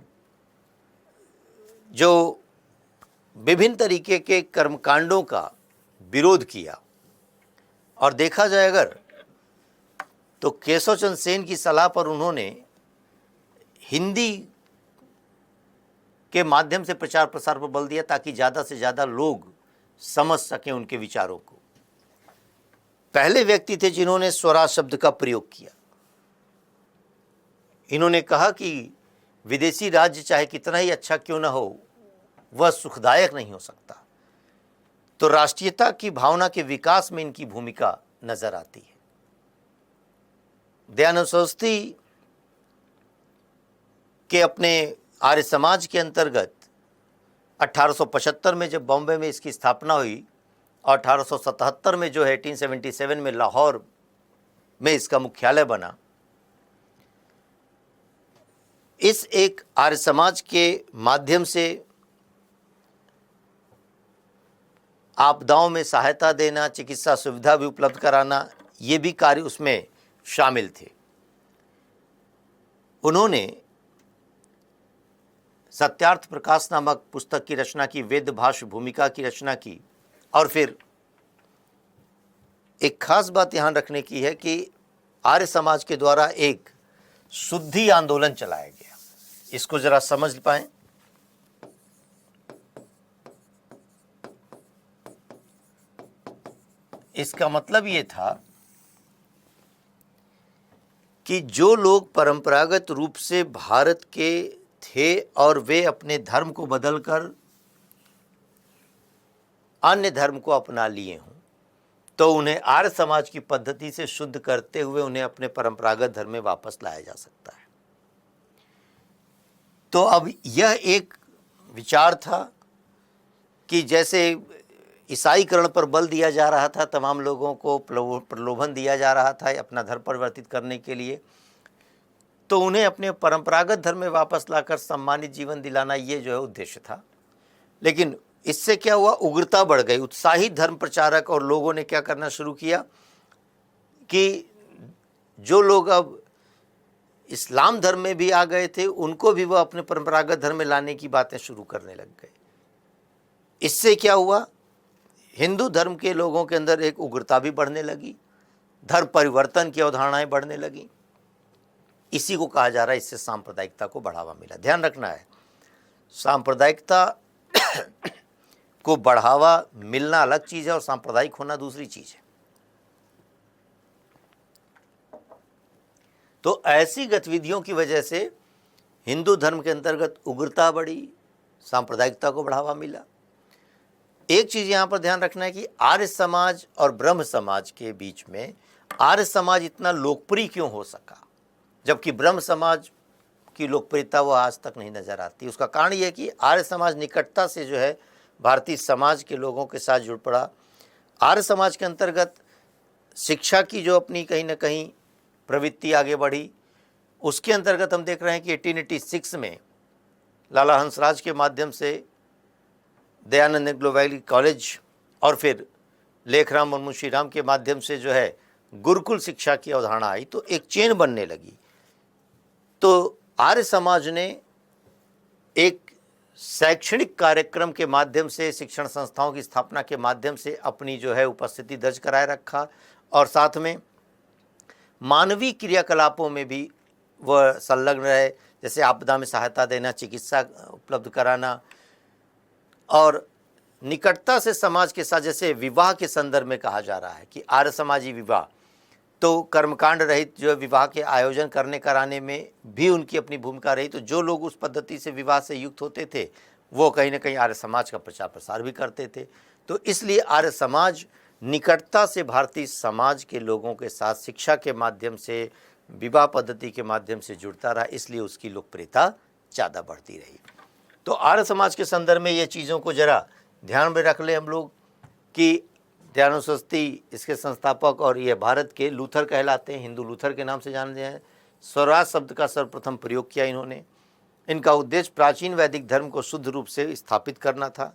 जो विभिन्न तरीके के कर्मकांडों का विरोध किया, और देखा जाए अगर तो केशव चंद्र सेन की सलाह पर उन्होंने हिंदी के माध्यम से प्रचार प्रसार पर बल दिया ताकि ज़्यादा से ज़्यादा लोग समझ सकें उनके विचारों को। पहले व्यक्ति थे जिन्होंने स्वराज शब्द का प्रयोग किया। इन्होंने कहा कि विदेशी राज्य चाहे कितना ही अच्छा क्यों ना हो, वह सुखदायक नहीं हो सकता। तो राष्ट्रीयता की भावना के विकास में इनकी भूमिका नजर आती है। दयानंद सरस्वती के अपने आर्य समाज के अंतर्गत 1875 में जब बॉम्बे में इसकी स्थापना हुई और 1877 में जो है 1877 में लाहौर में इसका मुख्यालय बना, इस एक आर्य समाज के माध्यम से आपदाओं में सहायता देना, चिकित्सा सुविधा भी उपलब्ध कराना, ये भी कार्य उसमें शामिल थे। उन्होंने सत्यार्थ प्रकाश नामक पुस्तक की रचना की, वेद भाष्य भूमिका की रचना की, और फिर एक खास बात यहां रखने की है कि आर्य समाज के द्वारा एक शुद्धि आंदोलन चलाया गया। इसको जरा समझ पाएं। इसका मतलब ये था कि जो लोग परंपरागत रूप से भारत के थे और वे अपने धर्म को बदलकर अन्य धर्म को अपना लिए हों, तो उन्हें आर्य समाज की पद्धति से शुद्ध करते हुए उन्हें अपने परंपरागत धर्म में वापस लाया जा सकता है। तो अब यह एक विचार था कि जैसे ईसाईकरण पर बल दिया जा रहा था, तमाम लोगों को प्रलोभन दिया जा रहा था अपना धर्म परिवर्तित करने के लिए, तो उन्हें अपने परंपरागत धर्म में वापस लाकर सम्मानित जीवन दिलाना, ये जो है उद्देश्य था। लेकिन इससे क्या हुआ, उग्रता बढ़ गई। उत्साहित धर्म प्रचारक और लोगों ने क्या करना शुरू किया कि जो लोग अब इस्लाम धर्म में भी आ गए थे, उनको भी वह अपने परंपरागत धर्म में लाने की बातें शुरू करने लग गए। इससे क्या हुआ, हिंदू धर्म के लोगों के अंदर एक उग्रता भी बढ़ने लगी, धर्म परिवर्तन की अवधारणाएं बढ़ने लगी। इसी को कहा जा रहा है, इससे सांप्रदायिकता को बढ़ावा मिला। ध्यान रखना है, सांप्रदायिकता को बढ़ावा मिलना अलग चीज है और सांप्रदायिक होना दूसरी चीज है। तो ऐसी गतिविधियों की वजह से हिंदू धर्म के अंतर्गत उग्रता बढ़ी, सांप्रदायिकता को बढ़ावा मिला। एक चीज यहां पर ध्यान रखना है कि आर्य समाज और ब्रह्म समाज के बीच में आर्य समाज इतना लोकप्रिय क्यों हो सका, जबकि ब्रह्म समाज की लोकप्रियता वो आज तक नहीं नजर आती। उसका कारण यह है कि आर्य समाज निकटता से जो है भारतीय समाज के लोगों के साथ जुड़ पड़ा आर्य समाज के अंतर्गत शिक्षा की जो अपनी कहीं ना कहीं प्रवृत्ति आगे बढ़ी, उसके अंतर्गत हम देख रहे हैं कि 1886 में लाला हंसराज के माध्यम से दयानंद एंग्लो वैली कॉलेज और फिर लेखराम और मुंशीराम के माध्यम से जो है गुरुकुल शिक्षा की अवधारणा आई, तो एक चेन बनने लगी। तो आर्य समाज ने एक शैक्षणिक कार्यक्रम के माध्यम से, शिक्षण संस्थाओं की स्थापना के माध्यम से अपनी जो है उपस्थिति दर्ज कराए रखा, और साथ में मानवीय क्रियाकलापों में भी वह संलग्न रहे, जैसे आपदा में सहायता देना, चिकित्सा उपलब्ध कराना, और निकटता से समाज के साथ, जैसे विवाह के संदर्भ में कहा जा रहा है कि आर्य समाजी विवाह, तो कर्मकांड रहित जो विवाह के आयोजन करने कराने में भी उनकी अपनी भूमिका रही। तो जो लोग उस पद्धति से विवाह से युक्त होते थे वो कहीं ना कहीं आर्य समाज का प्रचार प्रसार भी करते थे। तो इसलिए आर्य समाज निकटता से भारतीय समाज के लोगों के साथ शिक्षा के माध्यम से, विवाह पद्धति के माध्यम से जुड़ता रहा, इसलिए उसकी लोकप्रियता ज़्यादा बढ़ती रही। तो आर्य समाज के संदर्भ में ये चीज़ों को ज़रा ध्यान में रख लें हम लोग कि दयानंद सरस्वती इसके संस्थापक और ये भारत के लूथर कहलाते हैं, हिंदू लूथर के नाम से जाने हैं। स्वराज शब्द का सर्वप्रथम प्रयोग किया इन्होंने। इनका उद्देश्य प्राचीन वैदिक धर्म को शुद्ध रूप से स्थापित करना था।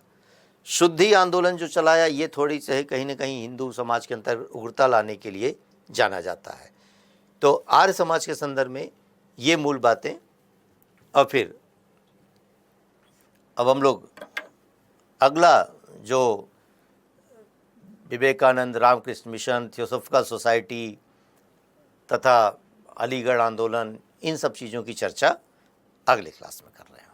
शुद्धि आंदोलन जो चलाया, ये थोड़ी से कहीं ना कहीं हिंदू समाज के अंतर उग्रता लाने के लिए जाना जाता है। तो आर्य समाज के संदर्भ में ये मूल बातें। और फिर अब हम लोग अगला जो Vivekananda, Ramakrishna Mission, theosophical society तथा अलीगढ़ आंदोलन, इन सब चीज़ों की चर्चा अगले क्लास में कर रहे हैं।